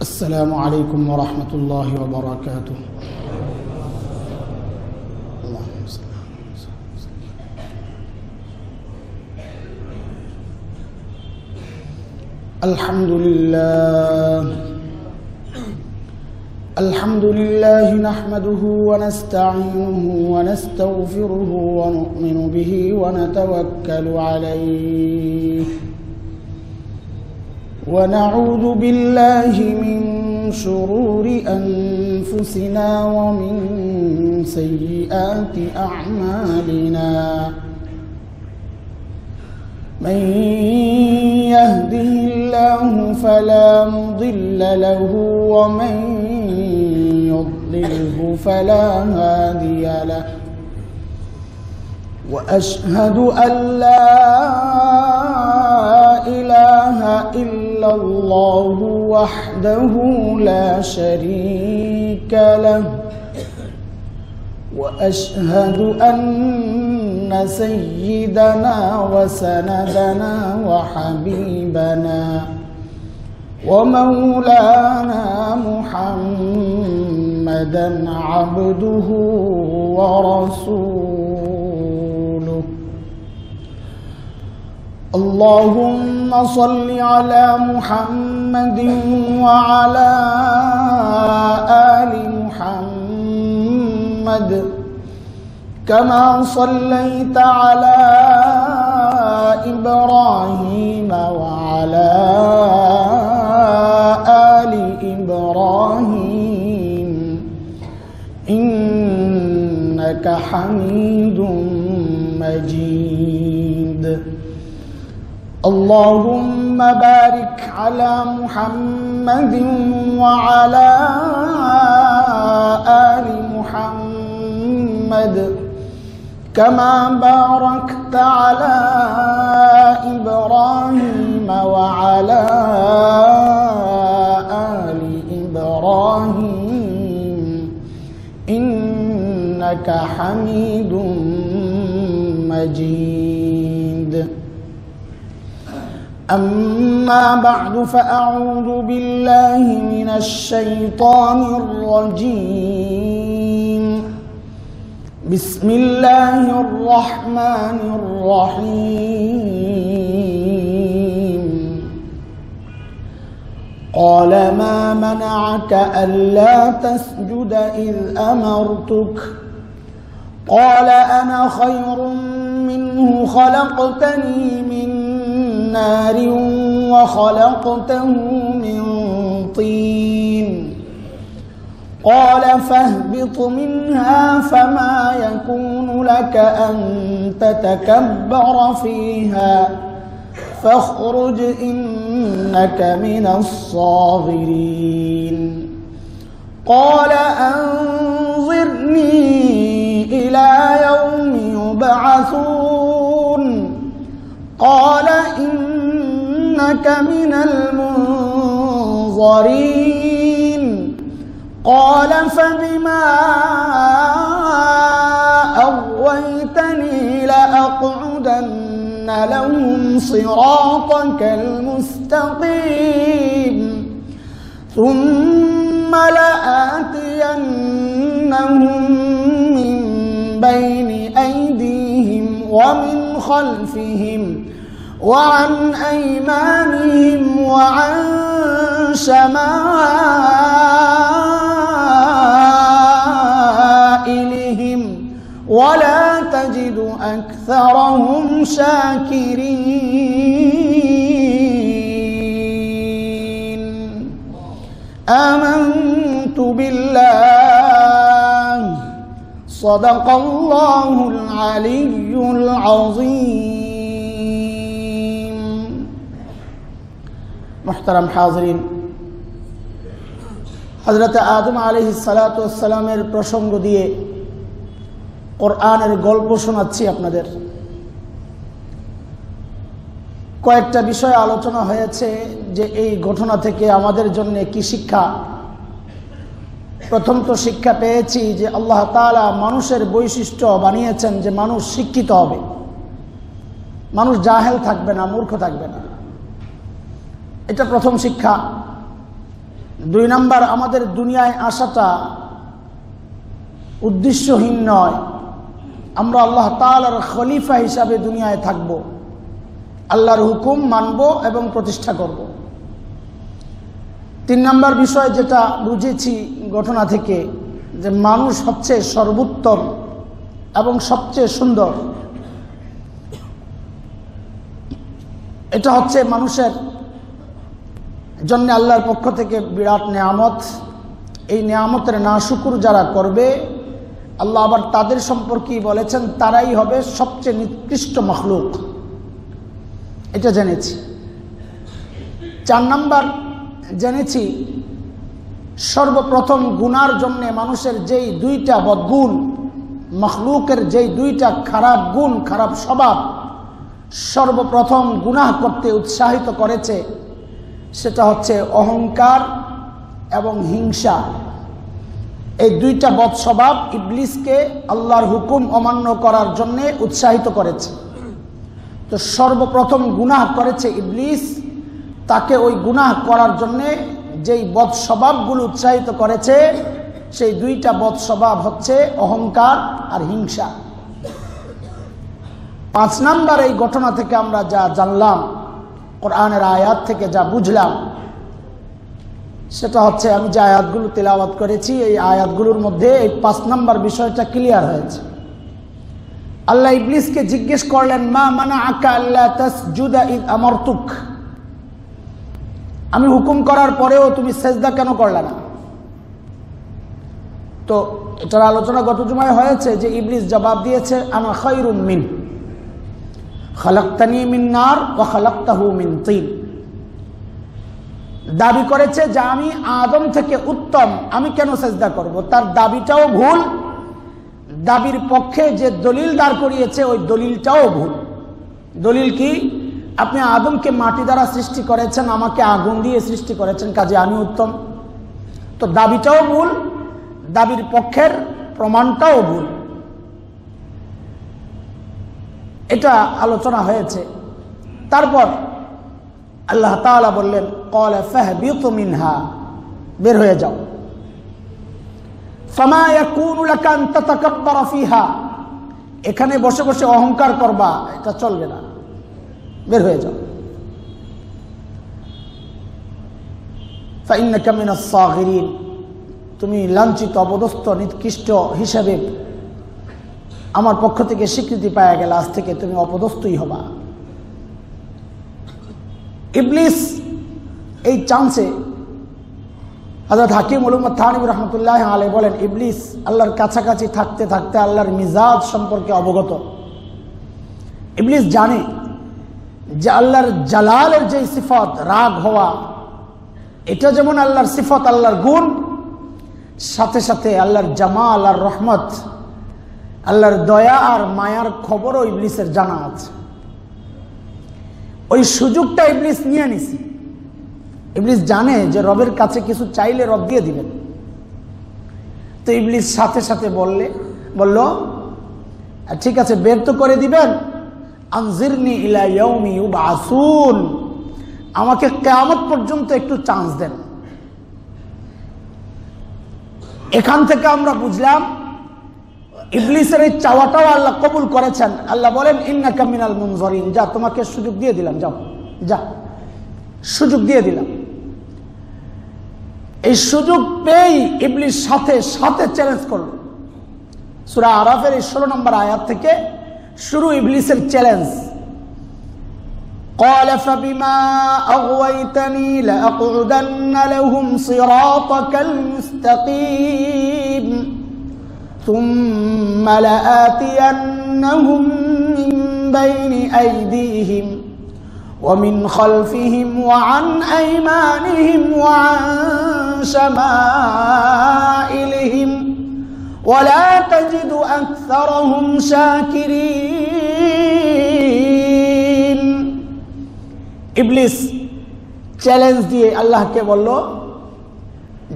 السلام عليكم ورحمة الله وبركاته. الحمد لله نحمده ونستعينه ونستغفره ونؤمن به ونتوكل عليه ونعوذ بالله من شرور أنفسنا ومن سيئات أعمالنا. من يهده الله فلا مضل له ومن يضلله فلا هادي له. وأشهد أن لا إله إلا الله وحده لا شريك له. وأشهد أن سيدنا وسندنا وحبيبنا ومولانا محمدا عبده ورسوله. اللهم صل على محمد وعلى آل محمد كما صليت على إبراهيم وعلى آل إبراهيم إنك حميد مجيد. اللهم بارك على محمد وعلى آل محمد كما باركت على إبراهيم وعلى آل إبراهيم إنك حميد مجيد. أما بعد فأعوذ بالله من الشيطان الرجيم. بسم الله الرحمن الرحيم. قال ما منعك ألا تسجد إذ أمرتك؟ قال أنا خير منه خلقتني من نار وخلقته من طين. قال فاهبط منها فما يكون لك أن تتكبر فيها فاخرج إنك من الصاغرين. قال أنظرني إلى يوم يبعثون. قال إنك من المنظرين. قال فبما أغويتني لأقعدن لهم صراطك المستقيم ثم لآتينهم من بين أيديهم ومن خلفهم وعن أيمانهم وعن شمائلهم ولا تجد أكثرهم شاكرين. آمنت بالله صدق الله العلي العظيم. محترم حاضرين, হযরত আদম আলাইহিস সালাতু ওয়াস সালামের প্রসঙ্গ দিয়ে কোরআনের গল্প শোনাচ্ছি আপনাদের। কয়েকটা বিষয় আলোচনা হয়েছে যে এই ঘটনা থেকে আমাদের জন্য কি শিক্ষা। প্রথম তো শিক্ষা পেয়েছি যে আল্লাহ তাআলা মানুষের বৈশিষ্ট্য বানিয়েছেন যে মানুষ শিক্ষিত হবে, মানুষ জাহেল থাকবে না, মূর্খ থাকবে না। এটা প্রথম শিক্ষা। 2 নাম্বার, আমাদের দুনিয়ায় আসাটা উদ্দেশ্যহীন নয়, আমরা আল্লাহ তাআলার খলিফা হিসাবে দুনিয়ায় থাকব, আল্লাহর হুকুম মানব এবং প্রতিষ্ঠা করব। 3 নাম্বার বিষয় যেটা বুঝেছি ঘটনা থেকে, যে মানুষ হচ্ছে সর্বোত্তম এবং সবচেয়ে সুন্দর। এটা হচ্ছে মানুষের জন্য আল্লাহর পক্ষ থেকে বিরাট নেয়ামত। এই নেয়ামতের নাশুকুর যারা করবে, আল্লাহ আবার তাদের সম্পর্কেই বলেছেন তারাই হবে সবচেয়ে নিকৃষ্ট মখলুক। এটা জেনেছি। 4 নাম্বার জেনেছি, সর্বপ্রথম গুনার জন্য মানুষের যেই 2টা বদগুণ, মখলুকের যেই 2টা খারাপ গুণ, খারাপ স্বভাব সর্বপ্রথম গুনাহ করতে উৎসাহিত করেছে, সেটা হচ্ছে অহংকার এবং হিংসা। এই 2টা বদ স্বভাব ইবলিসকে আল্লাহর হুকুম অমান্য করার জন্য উৎসাহিত করেছে। তো সর্বপ্রথম গুনাহ করেছে ইবলিস, তাকে ওই গুনাহ করার জন্যে যেই বদ স্বভাবগুলো উৎসাহিত করেছে, সেই 2টা বদ স্বভাব হচ্ছে অহংকার আর হিংসা। 5 নাম্বার এই ঘটনা থেকে আমরা যা জানলাম, কোরআনের আয়াত থেকে যা বুঝলাম, সেটা হচ্ছে আমি যে আয়াতগুলো তেলাওয়াত করেছি এই আয়াতগুলোর মধ্যে এই 5 নাম্বার বিষয়টা ক্লিয়ার হয়েছে। আল্লাহ ইবলিসকে জিজ্ঞেস করলেন, মা মানাআকা আল্লা তাসজুদা ইয আমারতুক, আমি হুকুম করার পরেও তুমি সেজদা কেন করলে না? তো এটার আলোচনা গত জুমায় হয়েছে যে ইবলিস জবাব দিয়েছে, আনা খায়রুম মিন খালাকতানি মিন নার ওয়া খালাকতাহু মিন তিন। দাবি করেছে যে আমি আদম থেকে উত্তম, আমি কেন সেজদা করব? তার দাবিটাও ভুল, দাবির পক্ষে যে দলিল দাঁড় করিয়েছে ওই দলিলটাও ভুল। দলিল কি? আপনি আদমকে মাটি দ্বারা সৃষ্টি করেছেন, আমাকে আগুন দিয়ে সৃষ্টি করেছেন, কাজে আমি উত্তম। তো দাবিটাও ভুল, দাবির পক্ষের প্রমাণটাও ভুল। এটা আলোচনা হয়েছে। তারপর আল্লাহ তাআলা বললেন, ক্বালা ফাহবিতু মিনহা, বের হয়ে যাও। ফামা ইয়াকুনু লাকা আন তাতাকাব্বারা ফিহা, এখানে বসে বসে অহংকার করবা, এটা চলবে না, বের হয়ে যাও। ফাইন্নাকা মিনাস সাগিরিন, তুমি লাঞ্ছিত, অপদস্থ, নিকৃষ্ট হিসাবে আমার পক্ষ থেকে স্বীকৃতি পাওয়া গেল, আজ থেকে তুমি অপদস্থই হবা। ইবলিস এই চান্সে হযরত হাকিম উলুমুত থানভী রাহমাতুল্লাহ আলাইহি বলেন, ইবলিস আল্লাহর কাছাকাছি থাকতে থাকতে আল্লাহর মিজাজ সম্পর্কে অবগত। ইবলিস জানে যে আল্লাহর জালালের যে সিফত, রাগ হওয়া, এটা যেমন আল্লাহর সিফত, আল্লাহর গুণ, সাথে সাথে আল্লাহর জামাল আর রহমত, আল্লাহর দয়া আর মায়ার খবরও ইবলিসের জানা আছে। ওই সুযোগটা ইবলিস নিয়ে নিছে। ইবলিস জানে যে রবের কাছে কিছু চাইলে রব দিয়ে দিবেন। তো ইবলিস সাথে সাথে বলল, ঠিক আছে, বের তো করে দিবেন, আনজিরনি ইলা ইয়াউমি ইউবআসুন, আমাকে কিয়ামত পর্যন্ত একটু চান্স দেন। এখান থেকে আমরা বুঝলাম ইবলিসের এই চাওয়াটাও আল্লাহ কবুল করেছেন। আল্লাহ বলেন, ইন্নাকা মিনাল মুনজারিন, যা, তোমাকে সুযোগ দিয়ে দিলাম, যাও, যা, সুযোগ দিয়ে দিলাম। এই সুযোগ পেয়েই ইবলিস সাথে সাথে চ্যালেঞ্জ করল। সূরা আরাফের এই 16 নম্বর আয়াত থেকে শুরু ইবলিসের চ্যালেঞ্জ। قال فبما أغويتني لأقعدن لهم صراطك المستقيم ثم لآتينهم من بين أيديهم ومن خلفهم وعن أيمانهم وعن شمائلهم ولا تجد أكثرهم شاكرين। ইবলিস চ্যালেঞ্জ দিয়ে আল্লাহকে বলল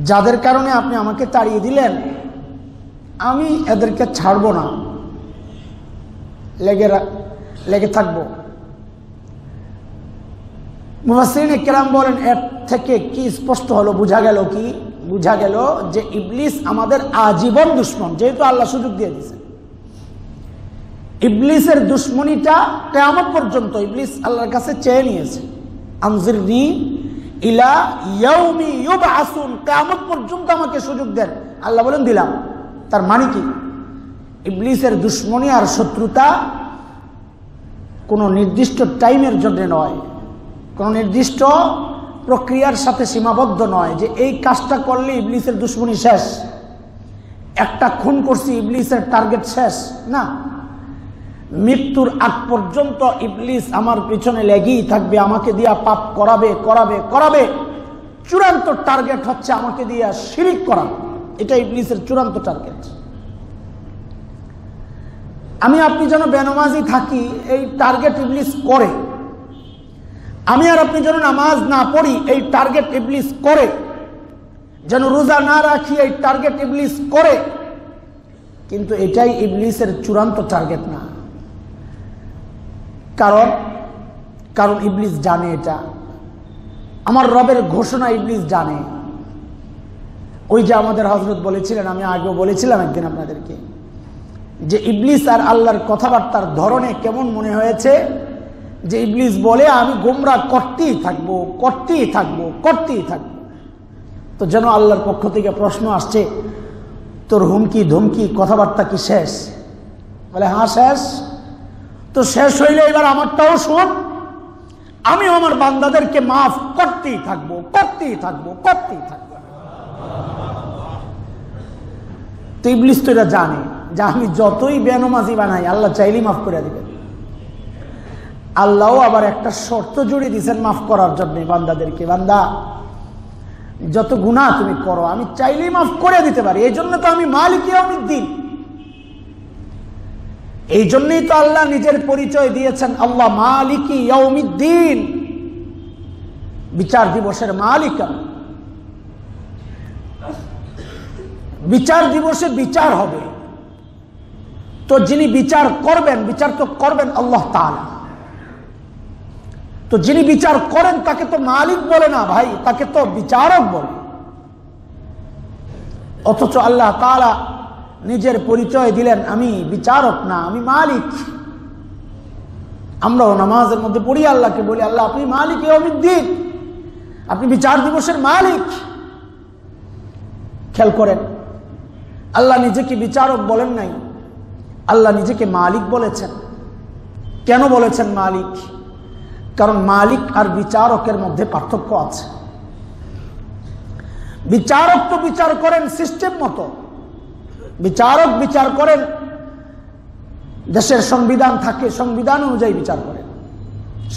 যাদের কারণে আপনি আমাকে তাড়িয়ে দিলেন, আমি এদেরকে ছাড়বো না, লেগে থাকবো। মুফাসসিরিনে কেরাম বলেন, এর থেকে কি স্পষ্ট হলো, বোঝা গেল কি? বোঝা গেল যে ইবলিস আমাদের আজীবন দুশমন, যেহেতু আল্লাহ সুযোগ দিয়ে দিয়েছেন। ইবলিসের দুশ্মনীটা কিয়ামত পর্যন্ত ইবলিস আল্লাহর কাছে চেয়ে নিয়েছে, আনজিরনি ইলা ইয়াউমি ইউবআসুন, কিয়ামত পর্যন্ত আমাকে সুযোগ দেন। আল্লাহ বলেন দিলাম। তার মানে কি? ইবলিসের দুশ্মনী আর শত্রুতা কোনো নির্দিষ্ট টাইমের জন্য নয়, কোনো নির্দিষ্ট প্রক্রিয়ার সাথে সীমাবদ্ধ নয় যে এই কাজটা করলে ইবলিসের দুশ্মনী শেষ, একটা খুন করছি ইবলিসের টার্গেট শেষ। না, মৃত্যুর আগ পর্যন্ত ইবলিস আমার পিছনে লেগেই থাকবে, আমাকে দিয়া পাপ করাবে করাবে করাবে। চূড়ান্ত টার্গেট হচ্ছে আমাকে দিয়া শিরিক করা, এটা ইবলিসের চূড়ান্ত টার্গেট। আমি আপনি যেন বেনামাজি থাকি, এই টার্গেট ইবলিস করে। আমি আর আপনি যেন নামাজ না পড়ি, এই টার্গেট ইবলিস করে। যেন রোজা না রাখি, এই টার্গেট ইবলিস করে। কিন্তু এটাই ইবলিসের চূড়ান্ত টার্গেট না। কারণ ইবলিস জানে, এটা আমার রবের ঘোষণা, ইবলিস জানে। ওই যে আমাদের হযরত বলেছিলেন, আমি আগেও বলেছিলাম একদিন আপনাদেরকে, যে ইবলিস আর আল্লাহর কথাবার্তার ধরনে কেমন মনে হয়েছে, যে ইবলিস বলে আমি গোমরাহ করতেই থাকবো করতেই থাকবো করতেই থাকবো। তো যেন আল্লাহর পক্ষ থেকে প্রশ্ন আসছে, তোর হুমকি ধমকি কথাবার্তা কি শেষ? বলে হ্যাঁ শেষ। তো শেষ হইলে এবার আমারটাও শোন, আমি আমার বান্দাদেরকে মাফ করতেই থাকবো করতেই থাকবো করতেই থাকবো। তো ইবলিস তো এটা জানে যে আমি যতই বেনামাজি বানাই, আল্লাহ চাইলেই মাফ করে দিবেন। আল্লাহও আবার একটা শর্ত জুড়ে দিয়েছেন মাফ করার জন্য বান্দাদেরকে, বান্দা যত গুনাহ তুমি করো আমি চাইলেই মাফ করে দিতে পারি। এই জন্য তো আমি মালিক ইয়াউমিদ্দিন। এই জন্যই তো আল্লাহ নিজের পরিচয় দিয়েছেন, আল্লাহ মালিক ইয়াউমিদ্দিন, বিচার দিবসের মালিক। বিচার দিবসে বিচার হবে, তো যিনি বিচার করবেন, বিচার তো করবেন আল্লাহ তাআলা। তো যিনি বিচার করেন তাকে তো মালিক বলে না ভাই, তাকে তো বিচারক বলে। অথচ আল্লাহ তাআলা নিজের পরিচয় দিলেন, আমি বিচারক না, আমি মালিক। আমরাও নামাজের মধ্যে পড়ি, আল্লাহকে বলি আল্লাহ আপনি মালিক ইয়াউমিদ্দিন, আপনি বিচার দিবসের মালিক। খেয়াল করেন, আল্লাহ নিজেকে বিচারক বলেন নাই, আল্লাহ নিজেকে মালিক বলেছেন। কেন বলেছেন মালিক? কারণ মালিক আর বিচারকের মধ্যে পার্থক্য আছে। বিচারক তো বিচার করেন সিস্টেম মতো, বিচারক বিচার করেন, দেশের সংবিধান থাকে, সংবিধান অনুযায়ী বিচার করেন।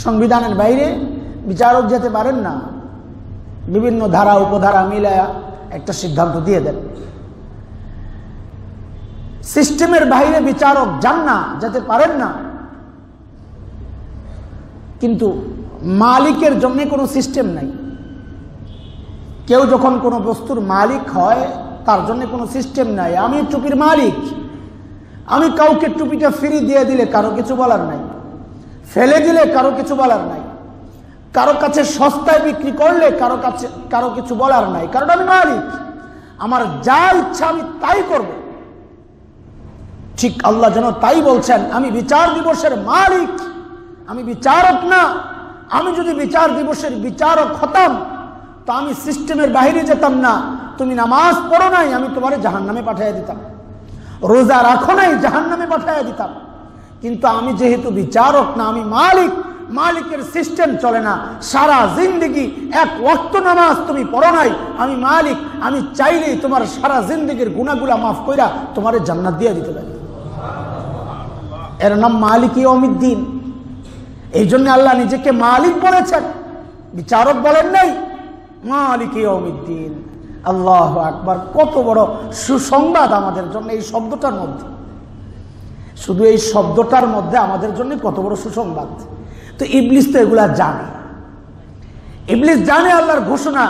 সংবিধানের বাইরে বিচারক যেতে পারেন না, বিভিন্ন ধারা উপধারা মিলায়া একটা সিদ্ধান্ত দিয়ে দেন। সিস্টেমের বাইরে বিচারক যান না, যেতে পারেন না। কিন্তু মালিকের জন্য কোনো সিস্টেম নাই। কেউ যখন কোনো বস্তুর মালিক হয়, তার জন্য কোনো সিস্টেম নাই। আমি টুপির মালিক, আমি কাউকে টুপিটা ফ্রি দিয়ে দিলে কারো কিছু বলার নাই, ফেলে দিলে কারো কিছু বলার নাই, কারো কাছে সস্তায় বিক্রি করলে কারো কিছু বলার নাই, কারণ আমি মালিক। আমার যা ইচ্ছা আমি তাই করব। ঠিক আল্লাহ যেন তাই বলছেন, আমি বিচার দিবসের মালিক, আমি বিচারক না। আমি যদি বিচার দিবসের বিচারক হতাম তো আমি সিস্টেমের বাইরে যেতাম না। তুমি নামাজ পড়ো নাই, আমি তোমারে জাহান্নামে পাঠিয়ে দিতাম। রোজা রাখো নাই, জাহান্নামে পাঠিয়ে দিতাম। কিন্তু আমি যেহেতু বিচারক না, আমি মালিক, মালিকের সিস্টেম চলে না। সারা জিন্দগি এক ওয়াক্ত নামাজ তুমি পড়ো নাই, আমি মালিক, আমি চাইলেই তোমার সারা জিন্দগির গুনাহগুলা মাফ কইরা তোমারে জান্নাত দিয়ে দিতে পারি। এর নাম মালিক ইয়াউমিদ্দিন। এই জন্য আল্লাহ নিজেকে মালিক বলেছেন, বিচারক বলেন নাই, মালিক ইয়াউমিদ্দিন। আল্লাহু আকবার! কত বড় সুসংবাদ আমাদের জন্য এই শব্দটার মধ্যে। শুধু এই শব্দটার মধ্যে আমাদের জন্য কত বড় সুসংবাদ। তো ইবলিস তো এগুলা জানে, ইবলিস জানে আল্লাহর ঘোষণা,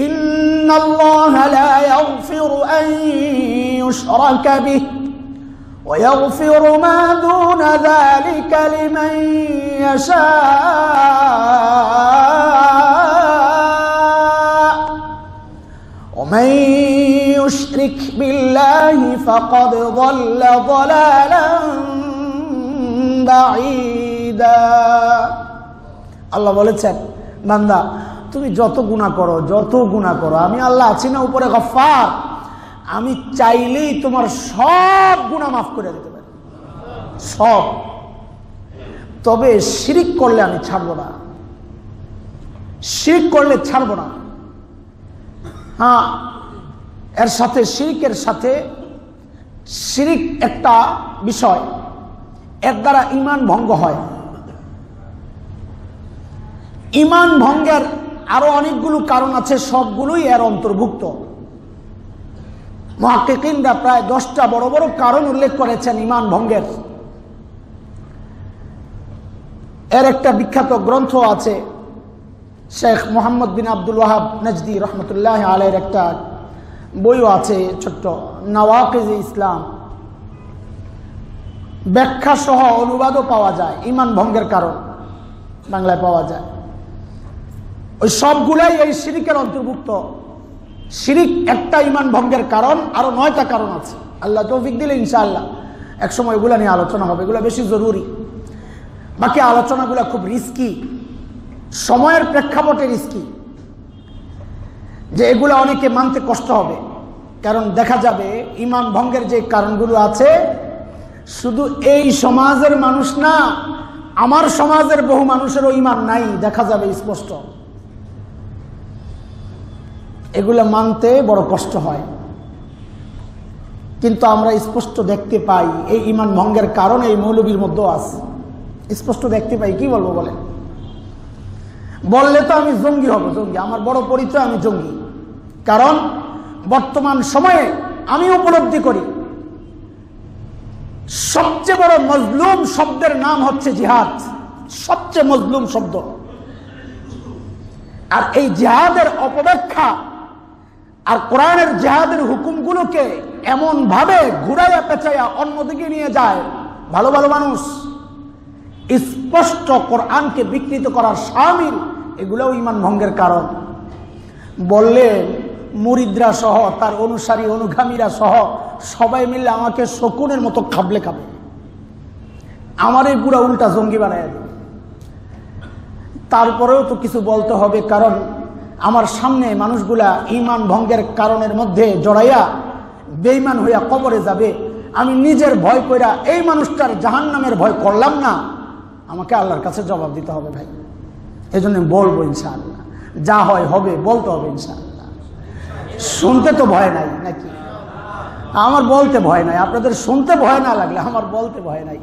ইন্নাল্লাহা লা ইয়াগফিরু আন ইউশরাকা বিহি ওয়া ইয়াগফিরু মা দুনা যালিকা লিমান ইয়াশা ওয়া মান ইউশরিক বিল্লাহি ফাকাদ যাল্লা যালালান বাঈদা। আল্লাহ বলেছেন, বান্দা তুমি যত গুনাহ করো, আমি আল্লাহ আছি না উপরে গফফার, আমি চাইলেই তোমার সব গুনাহ মাফ করে দিতে পারি, সব। তবে শিরিক করলে আমি ছাড়বো না, শিরিক করলে ছাড়বো না। হ্যাঁ, এর সাথে শিরিকের সাথে শিরিক একটা বিষয়, এর দ্বারা ঈমান ভঙ্গ হয়। ঈমান ভঙ্গের আরো অনেকগুলো কারণ আছে, সবগুলোই এর অন্তর্ভুক্ত। মুহাক্কিকিনরা প্রায় 10টা বড় বড় কারণ উল্লেখ করেছেন ঈমান ভঙ্গের। এর একটা বিখ্যাত গ্রন্থ আছে, শেখ মোহাম্মদ বিন আব্দুল ওয়াহাব নজদি রহমতুল্লাহ আলাইহির একটা বইও আছে ছোট্ট, নওয়াকিজ ইসলাম, ব্যাখ্যা সহ অনুবাদও পাওয়া যায়। ঈমান ভঙ্গের কারণ বাংলায় পাওয়া যায়। ওই সবগুলাই এই শিরিকের অন্তর্ভুক্ত। শিরিক একটা ঈমান ভঙ্গের কারণ, আরো 9টা কারণ আছে। আল্লাহ তৌফিক দিলে ইনশাআল্লাহ একসময় এগুলা নিয়ে আলোচনা হবে, এগুলো বেশি জরুরি। বাকি আলোচনাগুলো খুব রিস্কি, সময়ের প্রেক্ষাপটে রিস্কি, যে এগুলো অনেকে মানতে কষ্ট হবে। কারণ দেখা যাবে ঈমান ভঙ্গের যে কারণগুলো আছে, শুধু এই সমাজের মানুষ না, আমার সমাজের বহু মানুষেরও ঈমান নাই, দেখা যাবে স্পষ্ট। এগুলো মানতে বড় কষ্ট হয়, কিন্তু আমরা স্পষ্ট দেখতে পাই এই ঈমান ভঙ্গের কারণ এই মৌলবীর মধ্যেও আছে, স্পষ্ট দেখতে পাই। কি বলবো বলেন? বললে তো আমি জঙ্গি হব, জঙ্গি, আমার বড় পরিচয়, আমি জঙ্গি। কারণ বর্তমান সময়ে আমি উপলব্ধি করি সবচেয়ে বড় মজলুম শব্দের নাম হচ্ছে জিহাদ, সবচেয়ে মজলুম শব্দ। আর এই জিহাদের অপব্যাখ্যা আর কোরআনের জিহাদের হুকুমগুলোকে এমন ভাবে ঘুরাইয়া পেঁচাইয়া অন্যদিকে নিয়ে যায় ভালো ভালো মানুষ, স্পষ্ট কোরআনকে বিকৃত করার শামিল, এগুলোও ঈমান ভঙ্গের কারণ। বললে মুরিদরা সহ, তার অনুসারী অনুগামীরা সহ সবাই মিলে আমাকে শকুনের মতো খাবলে খাবে, আমার এই পুরা উল্টা জঙ্গি বানায় দেবে। তারপরেও তো কিছু বলতে হবে, কারণ আমার সামনে মানুষগুলা ঈমান ভঙ্গের কারণের মধ্যে জড়াইয়া বেঈমান হইয়া কবরে যাবে। আমি নিজের ভয় কইরা এই মানুষটার জাহান্নামের ভয় করলাম না, আমাকে আল্লাহর কাছে জবাব দিতে হবে ভাই। এই জন্য বলবো ইনশাআল্লাহ, যা হয় হবে, বলতে হবে ইনশাআল্লাহ। শুনতে তো ভয় নাই নাকি? আমার বলতে ভয় নাই, আপনাদের শুনতে ভয় না লাগলে আমার বলতে ভয় নাই।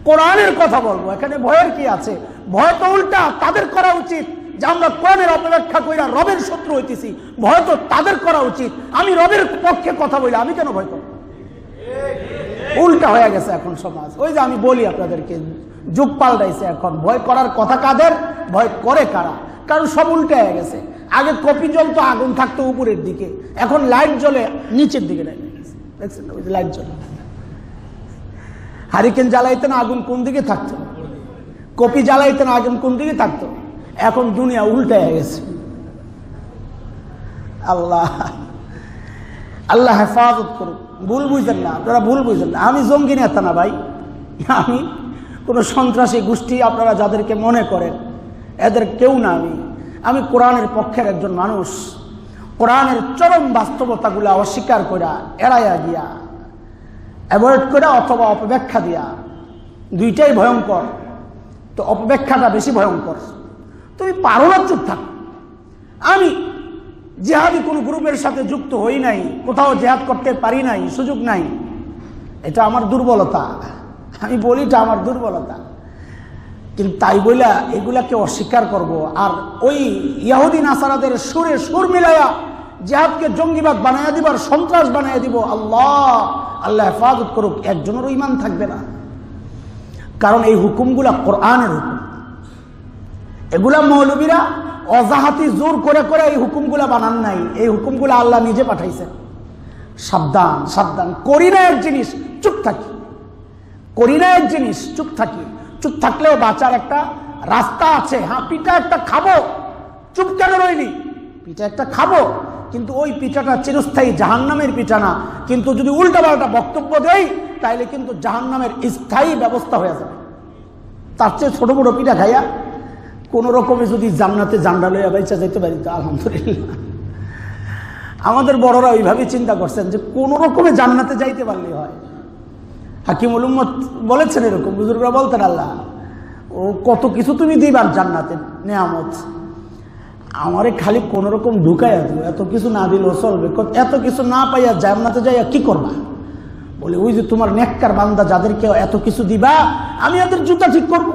কোরআনের কথা বলবো, এখানে ভয়ের কি আছে? ভয় তো উল্টা তাদের করা উচিত যে আমরা কোরআনের অপব্যাখ্যা কইরা রবের শত্রু হইতেছি। ভয় তো তাদের করা উচিত আমি রবের পক্ষে কথা বলি, আমি কেন ভয় করব? উল্টা হয়ে গেছে এখন সমাজ। ওই যে আমি বলি আপনাদেরকে, যুগ পাল্টাইছে এখন। ভয় করার কথা কাদের, ভয় করে কারা? কারণ সব উল্টে হয়ে গেছে। আগে কপি জ্বলতো, আগুন থাকতো উপরের দিকে, এখন লাইট জ্বলে নিচের দিকে। দেখছেন ওই যে লাইট জ্বলে, হারিকেন জ্বালাইতেন আগুন কোন দিকে থাকতো, কপি জ্বালাইতেন আগুন কোন দিকে থাকতো। এখন দুনিয়া উল্টে হয়ে গেছে। আল্লাহ আল্লাহ হেফাজত করুক। ভুল বুঝলেন না আপনারা, ভুল বুঝলেন না। আমি জঙ্গি নেতা না ভাই, আমি কোনো সন্ত্রাসী গোষ্ঠী আপনারা যাদেরকে মনে করেন এদের কেউ না। আমি কোরআনের পক্ষের একজন মানুষ। কোরআনের চরম বাস্তবতাগুলো অস্বীকার করা, এড়াইয়া দিয়া, অ্যাভয়েড করা অথবা অপব্যাখ্যা দিয়া, দুইটাই ভয়ঙ্কর। তো অপব্যাখ্যাটা বেশি ভয়ঙ্কর। তুমি পারো না, চুপ থাক। আমি জিহাদি কোনো গ্রুপের সাথে যুক্ত হই নাই, কোথাও জিহাদ করতে পারি নাই, সুযোগ নাই। এটা আমার দুর্বলতা, আমি বলি এটা আমার দুর্বলতা। কিন্তু তাই বইলা এগুলাকে অস্বীকার করব আর ওই ইহুদি নাসারাদের সুরে সুর মিলাইয়া জিহাদকে জঙ্গিবাদ বানাইয়া দিবার, সন্ত্রাস বানাইয়া দিব, আল্লাহ হেফাজত করুক, একজনেরও ঈমান থাকবে না। কারণ এই হুকুমগুলা কোরআনের হুকুম। এগুলা মৌলবীরা অজাহাতি জোর করে করে এই হুকুমগুলা বানান নাই, এই হুকুমগুলা আল্লাহ নিজে পাঠাইছেন। সাবধান সাবধান, করি না এক জিনিস চুপ থাকি, করি না এক জিনিস চুপ থাকি। চুপ থাকলেও বাঁচার একটা রাস্তা আছে। হ্যাঁ, পিঠা একটা খাবো, চুপ কেন রইলি? পিঠা একটা খাবো, কিন্তু ওই পিঠাটা চিরস্থায়ী জাহান্নামের পিঠা না। কিন্তু যদি উল্টাপাল্টা বক্তব্য দেই তাইলে কিন্তু জাহান্নামের স্থায়ী ব্যবস্থা হয়ে যাবে। তার চেয়ে ছোট বড় পিঠা খাইয়া কোন রকমে যদি জান্নাতে জান্ডা লইয়া বাইচা যেতে পারি তো আলহামদুলিল্লাহ। আমাদের বড়রা ওইভাবে চিন্তা করছেন যে কোন রকমে জান্নাতে যাইতে পারলেই হয়। হাকিমুল উম্মত বলেছেন এরকম, বুজুর্গরা বলতেন আল্লাহ ও কত কিছু তুমি দিবার জান্নাতে নেয়ামত, আমারে খালি কোন রকম ঢুকাইয়া দিও, এত কিছু না দিলেও চলবে। এত কিছু না পাইয়া জান্নাতে যাইয়া কি করবা? বলে ওই যে তোমার নেককার বান্দা যাদেরকে এত কিছু দিবা আমি ওদের জুতা ঠিক করবো।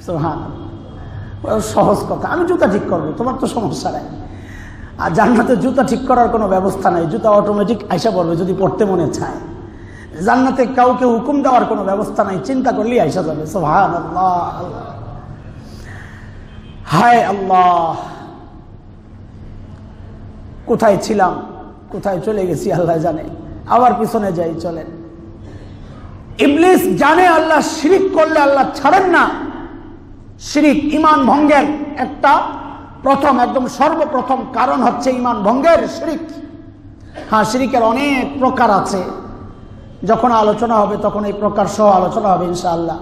সুবহানাল্লাহ, সহজ কথা, আমি জুতা ঠিক করবো, তোমার তো সমস্যা নাই। আর জান্নাতে জুতা ঠিক করার কোনো ব্যবস্থা নাই, জুতা অটোমেটিক আইসা পড়বে যদি পড়তে মনে চায়। জান্নাতে কাউকে হুকুম দেওয়ার কোনো ব্যবস্থা নাই, চিন্তা করলেই আইসা যাবে। সুবহানাল্লাহ, হায় আল্লাহ, কোথায় ছিলাম, কোথায় চলে গেছি আল্লাহ জানে। আবার পিছনে যাই, চলেন। ইবলিস জানে আল্লাহ শিরিক করলে আল্লাহ ছাড়েন না। শিরিক ঈমান ভঙ্গের একটা প্রথম, একদম সর্বপ্রথম কারণ হচ্ছে ঈমান ভঙ্গের শিরিক। হ্যাঁ, শিরিকের অনেক প্রকার আছে, যখন আলোচনা হবে তখন এই প্রকার সহ আলোচনা হবে ইনশাআল্লাহ।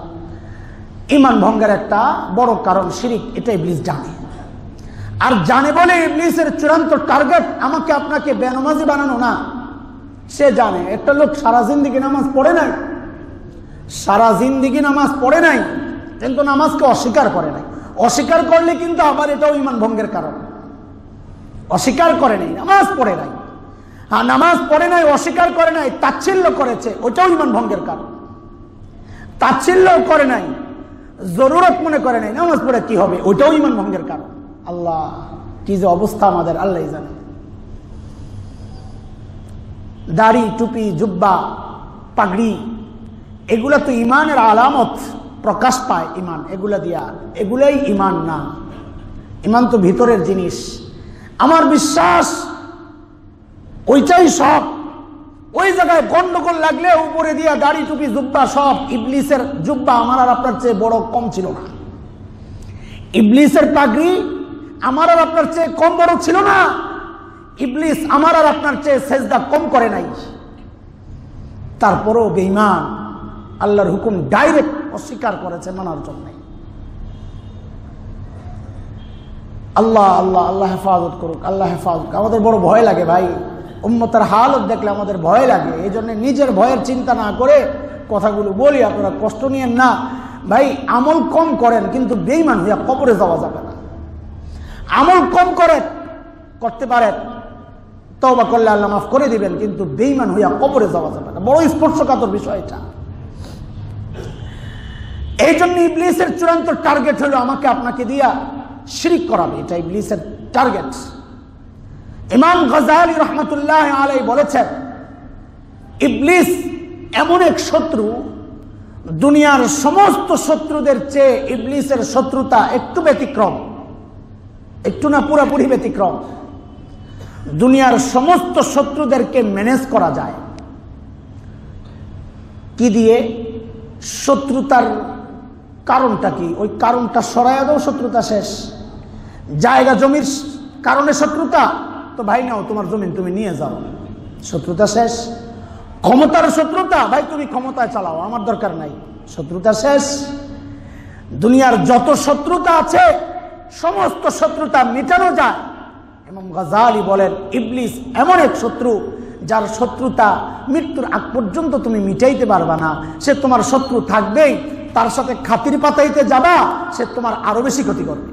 ঈমান ভঙ্গের একটা বড় কারণ শিরিক, এটা ইবলিস জানে। আর জানে বলে ইবলিসের চূড়ান্ত টার্গেট আমাকে আপনাকে বেনামাজি বানানো না। সে জানে একটা লোক সারা জিন্দেগি নামাজ পড়ে নাই, সারা জিন্দেগি নামাজ পড়ে নাই, কিন্তু নামাজকে অস্বীকার করে নাই। অস্বীকার করলে কিন্তু আবার এটাও ঈমান ভঙ্গের কারণ। অস্বীকার করে নাই, নামাজ পড়ে নাই। হ্যাঁ, নামাজ পড়ে নাই, অস্বীকার করে নাই, তাচ্ছিল্য করেছে, ওটাও ঈমান ভঙ্গের কারণ। তাচ্ছিল্য করে নাই, জরুরত মনে করে নাই, নামাজ পড়ে কি হবে, ওটাও ঈমান ভঙ্গের কারণ। আল্লাহ, কি যে অবস্থা আমাদের আল্লাহই জানে। দাড়ি, টুপি, জুব্বা, পাগড়ি, এগুলা তো ঈমানের আলামত, প্রকাশ পায় ঈমান এগুলা দিয়া, এগুলাই ঈমান না। ঈমান তো ভিতরের জিনিস। আমার বিশ্বাস ওইটাই সব। ওই জায়গায় গন্ডগোল লাগলে উপরে দিয়া দাড়ি, টুপি, জুব্বা সব। ইবলিসের জুব্বা আমার আর আপনার চেয়ে বড় কম ছিল না, ইবলিসের পাগড়ি আমার আর আপনার চেয়ে কম বড় ছিল না। ইবলিস আমার আর আপনার চেয়ে সেজদা কম করে নাই, তারপরও বেঈমান আল্লাহর হুকুম ডাইরেক্ট অস্বীকার করেছে মানার জন্য। আল্লাহ আল্লাহ আল্লাহ হেফাজত করুক, আল্লাহ হেফাজত। আমাদের বড় ভয় লাগে ভাই, উম্মতের হালত দেখলে আমাদের ভয় লাগে। এই জন্য নিজের ভয়ের চিন্তা না করে কথাগুলো বলি, আপনারা কষ্ট নিয়েন না ভাই। আমল কম করেন, কিন্তু বেঈমান হইয়া কবরে যাওয়া যাবে না। আমল কম করেন, করতে পারেন, তওবা করলে আল্লাহ মাফ করে দিবেন, কিন্তু বেঈমান হইয়া কবরে যাওয়া যাবে না। বড় স্পর্শকাতর বিষয় এটা। এই জন্য ইবলিসের চূড়ান্ত টার্গেট হলো আমাকে আপনাকে দিয়া শিরিক করাবে, এটা ইবলিসের টার্গেট। ইমাম গজালি রহমতুল্লাহ আলাইহি বলেছেন, ইবলিস এমন এক শত্রু, দুনিয়ার সমস্ত শত্রুদের চেয়ে ইবলিসের শত্রুতা একটু ব্যতিক্রম, একটু না পুরোপুরি ব্যতিক্রম। দুনিয়ার সমস্ত শত্রুদেরকে ম্যানেজ করা যায় কি দিয়ে? শত্রুতার কারণটা কি, ওই কারণটা সরাইয়া দাও, শত্রুতা শেষ। জায়গা জমির কারণে শত্রুতা, তো ভাই নাও তোমার জমিন, তুমি নিয়ে যাও, শত্রুতা শেষ। ক্ষমতার শত্রুতা, ভাই তুমি ক্ষমতায় চালাও, আমার দরকার নাই, শত্রুতা শেষ। দুনিয়ার যত শত্রুতা আছে সমস্ত শত্রুতা মিটানো যায়। ইমাম গাজালি বলেন, ইবলিস এমন এক শত্রু যার শত্রুতা মৃত্যুর আগ পর্যন্ত তুমি মিটাইতে পারবা না। সে তোমার শত্রু থাকবেই, তার সাথে খাতির পাতাইতে যাবা, সে তোমার আরো বেশি ক্ষতি করবে।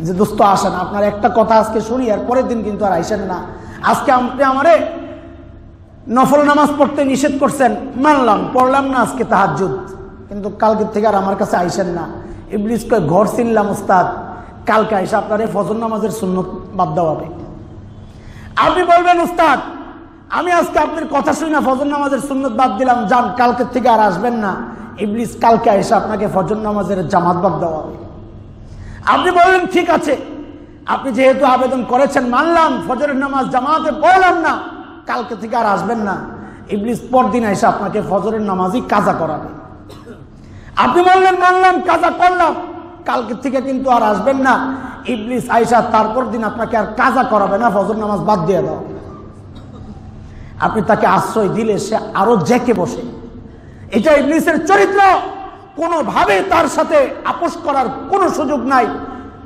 যে দোস্ত আসেন, আপনার একটা কথা আজকে শুনি, আর পরের দিন কিন্তু আর আইসেন না। আজকে আপনি আমারে নফল নামাজ পড়তে নিষেধ করছেন, মানলাম, পড়লাম না আজকে তাহাজ্জুদ, কিন্তু কালকে থেকে আর আমার কাছে আইসেন না। ইবলিস কয়, ঘর চিনলাম উস্তাদ, কালকে আইসা আপনার ফজর নামাজের সুন্নত বাদ দেওয়া হবে। আপনি বলবেন, উস্তাদ আমি আজকে আপনার কথা শুনি না, ফজর নামাজের সুন্নত বাদ দিলাম, যান, কালকে থেকে আর আসবেন না। ইবলিস কালকে আইসা আপনাকে ফজর নামাজের জামাত বাদ দেওয়া হবে। আপনি বললেন ঠিক আছে, আপনি যেহেতু আবেদন করেছেন মানলাম, ফজরের নামাজ জামাতে পড়লাম না, কালকে থেকে আর আসবেন না। ইবলিস পরদিন এসে আপনাকে ফজরের নামাজই কাজা করাবে। আপনি বললেন মানলাম, কাজা করলাম, কালকে থেকে কিন্তু আর আসবেন না। ইবলিস আইসা তারপর দিন আপনাকে আর কাজা করাবে না, ফজর নামাজ বাদ দিয়ে দাও। আপনি তাকে আশ্রয় দিলে সে আরো জেকে বসে। এটা ইবলিসের চরিত্র। কোনোভাবে তার সাথে আপোষ করার কোনো সুযোগ নাই।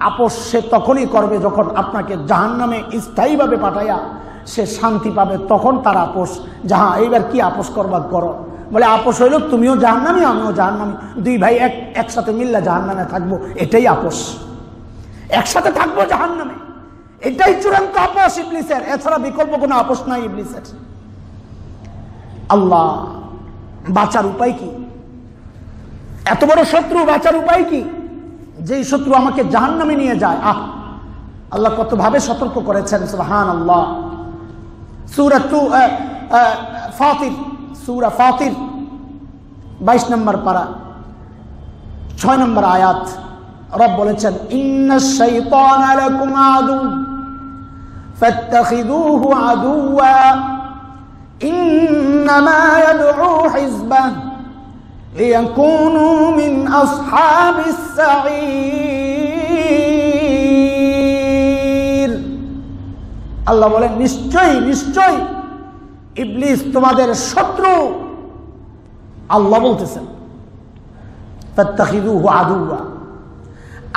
আপোষ সে তখনই করবে যখন আপনাকে জাহান্নামে স্থায়ীভাবে পাঠাইয়া সে শান্তি পাবে, তখন তার আপোষ। যাহা এইবার কি আপোষ করবার করো। বলে আপোষ হইল তুমিও জাহান্নামী আমিও জাহান্নামী, দুই ভাই একসাথে মিল্লা জাহান্নামে থাকবো, এটাই আপোষ। একসাথে থাকবো জাহান্নামে, এটাই চূড়ান্ত আপোষ ইবলিসের। এছাড়া বিকল্প কোনো আপোষ নাই ইবলিসের। আল্লাহ, বাঁচার উপায় কি? এত বড় শত্রু, বাঁচার উপায় কি? যেই শত্রু আমাকে জাহান্নামে নিয়ে যায়। আল্লাহ কত ভাবে সতর্ক করেছেন, সুবহানাল্লাহ। সূরা ফাতির, সূরা ফাতির 22 নম্বর পারা 6 নম্বর আয়াত, রব বলেছেন ইন্নাশ শাইতানা লাকুম আদু ফাত্তাখিযুহু আদুওয়া ইন্নামা ইয়াদউ হিজবাহু লিয়াকুনু মিন আসহাবিস সাঈর। আল্লাহ বলেন নিশ্চয়ই নিশ্চয়ই ইবলিস তোমাদের শত্রু। আল্লাহ বলতেছেন ফাত্তাখিযুহু আদুওয়া,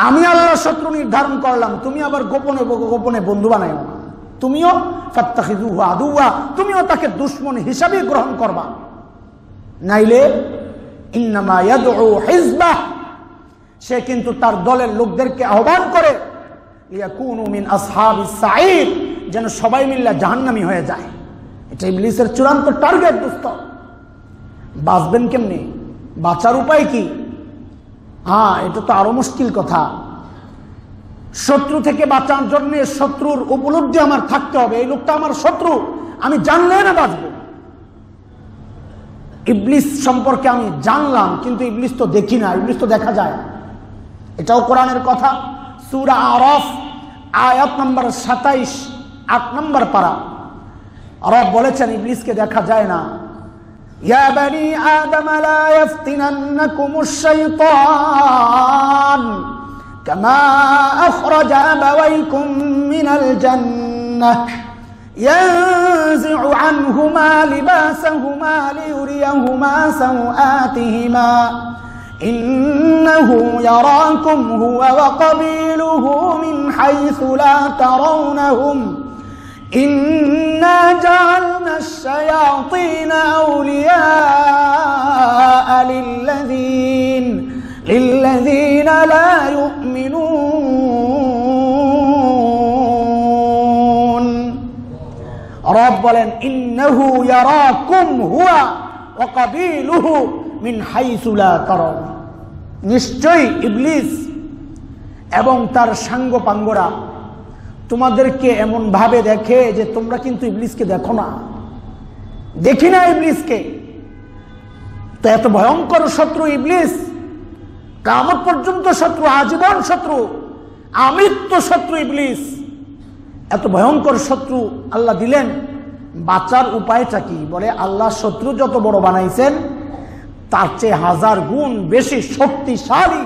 আমি আল্লাহ শত্রু নির্ধারণ করলাম, তুমি আবার গোপনে গোপনে বন্ধু বানাইও না। তুমিও ফাত্তাখিযুহু আদুওয়া, তুমিও তাকে দুশমন হিসাবে গ্রহণ করবা, নাইলে ইন্নামা ইয়াদউ হিজবাহ, সে কিন্তু তার দলের লোকদেরকে আহ্বান করে লিয়াকুনু মিন আসহাবিস সাঈর, যেন সবাই মিলে জাহান্নামী হয়ে যায়। এটা ইবলিসের চূড়ান্ত টার্গেট। দোস্ত, বাঁচবেন কেমনি? বাঁচার উপায় কি? এটা তো আরো মুশকিল কথা। শত্রু থেকে বাঁচার জন্য শত্রুর উপলব্ধি আমার থাকতে হবে, এই লোকটা আমার শত্রু, আমি জানলে না বাঁচবো। ইবলিস সম্পর্কে আমি জানলাম, কিন্তু ইবলিস তো দেখি না, ইবলিস তো দেখা যায়। এটাও কোরআনের কথা। সূরা আরাফ আয়াত নম্বর 27 8 নম্বর পারা, রব বলেছেন ইবলিসকে দেখা যায় না। ইয়া বনি আদম লা ইফতিনান্নাকুমুশ শাইতান কামা আখরাজা আবাওয়াইকুম মিনাল জান্নাহ ইয়ানজি'ু আনহুমা লিবাসাহুমা লিয়ুরিয়াহুমা সাওআতিহিমা ইন্নাহু ইয়ারাকুম হুয়া ওয়া ক্বাবিলুহু মিন হাইসু লা তারাউনাহুম ইন্না জাআলনাশ শায়াতিনা আউলিয়া লিল্লাযীনা লা ইউমিনুন। রব বলেন ইন্নাহু ইয়ারাকুম হুয়া ওয়া ক্বাবিলুহু মিন হাইসু লা তারাউন, নিশ্চয়ই ইবলিস এবং তার সাঙ্গপাঙ্গরা তোমাদেরকে এমন ভাবে দেখে যে তোমরা কিন্তু ইবলিসকে দেখো না। দেখি না ইবলিসকে। তো এত ভয়ঙ্কর শত্রু ইবলিস, কিয়ামত পর্যন্ত শত্রু, আজীবন শত্রু, আমৃত্য শত্রু ইবলিস। এত ভয়ঙ্কর শত্রু আল্লাহ দিলেন, বাঁচার উপায়টা কি? বলে আল্লাহ শত্রু যত বড় বানাইছেন তার চেয়ে 1000 গুণ বেশি শক্তিশালী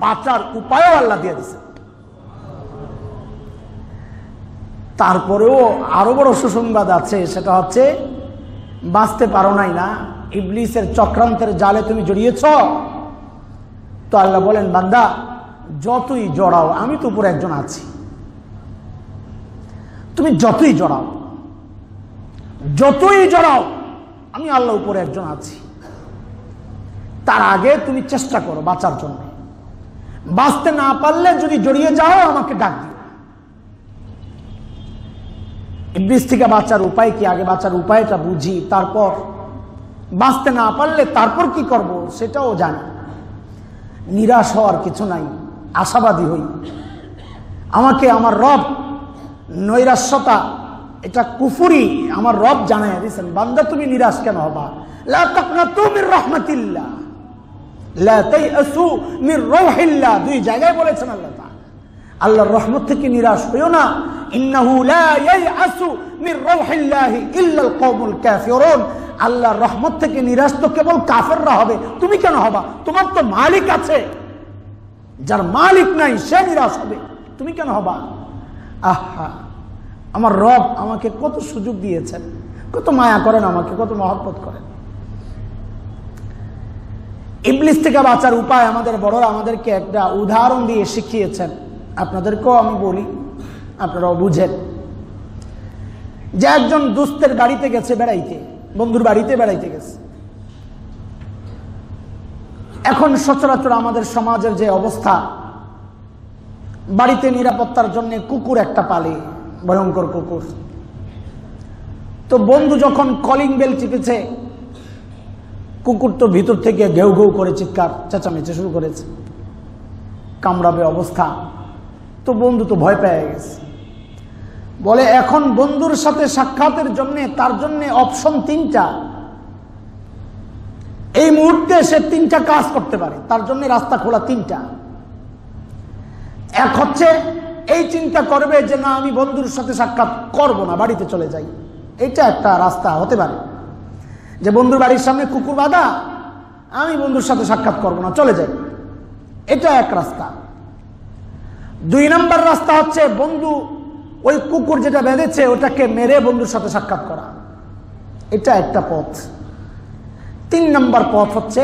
বাঁচার উপায়ও আল্লাহ দিয়ে দিয়েছেন। তারপরেও আরো বড় সুসংবাদ আছে, সেটা হচ্ছে বাঁচতে পারো নাই না, ইবলিসের চক্রান্তের জালে তুমি জড়িয়েছ। তো আল্লাহ বলেন বান্দা যতই জড়াও আমি তো উপরে একজন আছি। তুমি যতই জড়াও আমি আল্লাহ উপরে একজন আছি। তার আগে তুমি চেষ্টা করো বাঁচার জন্য। বাঁচতে না পারলে যদি জড়িয়ে যাও আমাকে ডাক দিও। ইবলিস থেকে বাঁচার উপায় কি? আগে বাঁচার উপায়টা বুঝি, তারপর বাঁচতে না পারলে তারপর কি করব সেটাও জানি। নিরাশ হওয়ার কিছু নাই, আশাবাদী হই। আমাকে আমার রব নৈরাশ্যতা, এটা কুফরি, আমার রব জানায় দিয়েছেন বান্দা তুমি নিরাশ কেন হবা? লা তাকনাতু মির রাহমাতিল্লাহ লা তাইআসু মির রাউহিল্লাহ, দুই জায়গায় বলেছেন আল্লাহ তাআলা। আল্লাহর রহমত থেকে নিরাশ হইও না। ইন্নাহু লা ইয়াইআসু মির রাউহিল্লাহি ইল্লাল কওমুল কাফিরুন। আল্লাহর রহমত থেকে নিরাশ তো কেবল কাফেররা হবে, তুমি কেন হবা? তোমার তো মালিক আছে, যার মালিক নাই সে নিরাশ হবে, তুমি কেন হবা? আহা, আমার রব আমাকে কত সুযোগ দিয়েছেন, কত মায়া করেন আমাকে, কত মহব্বত করেন। ইবলিস থেকে বাঁচার উপায় আমাদের বড়রা আমাদেরকে একটা উদাহরণ দিয়ে শিখিয়েছেন, আপনাদেরকেও আমি বলি, আপনারাও বুঝেন। যে একজন দোস্তের বাড়িতে গেছে বেড়াইতে, বন্ধুর বাড়িতে বেড়াইতে গেছে। এখন সচরাচর আমাদের সমাজের যে অবস্থা, বাড়িতে নিরাপত্তার জন্য কুকুর একটা পালে, ভয়ঙ্কর কুকুর। তো বন্ধু যখন কলিং বেল টিপেছে, কুকুর তো ভিতর থেকে ঘেউ ঘেউ করে চিৎকার চেঁচামেচি শুরু করেছে, কামড়াবে অবস্থা। তো বন্ধু তো ভয় পেয়ে গেছে, বলে এখন বন্ধুর সাথে সাক্ষাতের জন্য তার জন্য অপশন তিনটা। এই মুহূর্তে সে তিনটা কাজ করতে পারে, তার জন্য রাস্তা খোলা তিনটা। এক হচ্ছে এই চিন্তা করবে যে না, আমি বন্ধুর সাথে সাক্ষাৎ করব না, বাড়িতে চলে যাই। এটা একটা রাস্তা হতে পারে, যে বন্ধুর বাড়ির সামনে কুকুর বাঁধা, আমি বন্ধুর সাথে সাক্ষাৎ করব না, চলে যাই। এটা এক রাস্তা। দুই নম্বর রাস্তা হচ্ছে বন্ধু ওই কুকুর যেটা বেঁধেছে ওটাকে মেরে বন্ধুর সাথে সাক্ষাৎ করা, এটা একটা পথ। তিন নম্বর পথ হচ্ছে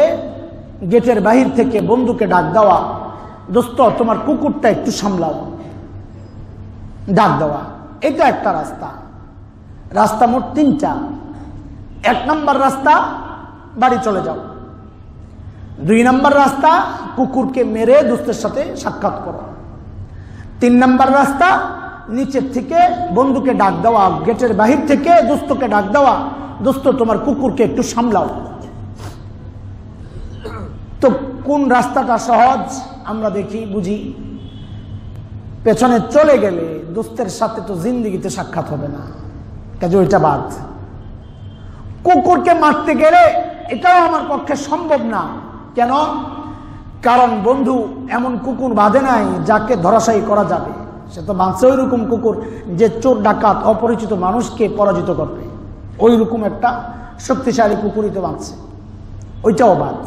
গেটের বাহির থেকে বন্ধুকে ডাক দেওয়া, দোস্ত তোমার কুকুরটা একটু সামলাও, ডাক দেওয়া। এটা একটা রাস্তা। রাস্তা মোট তিনটা। এক নম্বর রাস্তা বাড়ি চলে যাও। দুই নম্বর রাস্তা কুকুরকে মেরে দোস্তের সাথে সাক্ষাৎ করো। তিন নম্বর রাস্তা নিচের থেকে বন্ধুকে ডাক দেওয়া, গেটের বাহির থেকে দোস্তকে ডাক দেওয়া, দোস্ত তোমার কুকুরকে একটু সামলাও। তো কোন রাস্তাটা সহজ আমরা দেখি বুঝি। পেছনে চলে গেলে দোস্তের সাথে তো জিন্দেগিতে সাক্ষাৎ হবে না, কাজে ওইটা বাদ। কুকুরকে মারতে গেলে এটাও আমার পক্ষে সম্ভব না। কেন? কারণ বন্ধু এমন কুকুর বাঁধে নাই যাকে ধরাশায়ী করা যাবে। সে তো বাঁধছে ওই রকম কুকুর যে চোর ডাকাত অপরিচিত মানুষকে পরাজিত করবে, ওই রকম একটা শক্তিশালী কুকুরই তো বাঁধছে, ওইটাও বাদ।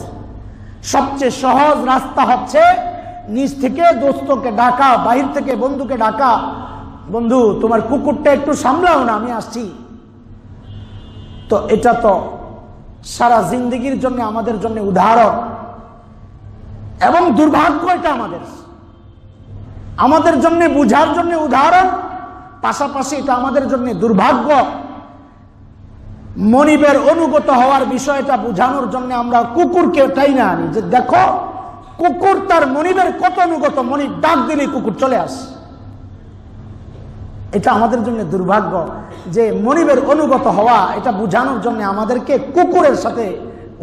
সবচেয়ে সহজ রাস্তা হচ্ছে নিচ থেকে দোস্তকে ডাকা, বাহির থেকে বন্ধুকে ডাকা, বন্ধু তোমার কুকুরটা একটু সামলাও না, আমি আসছি। তো এটা তো সারা জিন্দগির জন্য আমাদের জন্য উদাহরণ এবং দুর্ভাগ্য। এটা আমাদের জন্য বুঝার জন্য উদাহরণ, পাশাপাশি এটা আমাদের জন্য দুর্ভাগ্য। মনিবের অনুগত হওয়ার বিষয়টা বোঝানোর জন্য আমরা কুকুরকে টাই না আনি, যে দেখো কুকুর তার মনিবের কত অনুগত, মনিব ডাক দিলে কুকুর চলে আসে। এটা আমাদের জন্য দুর্ভাগ্য যে মনিবের অনুগত হওয়া, এটা বোঝানোর জন্য আমাদেরকে কুকুরের সাথে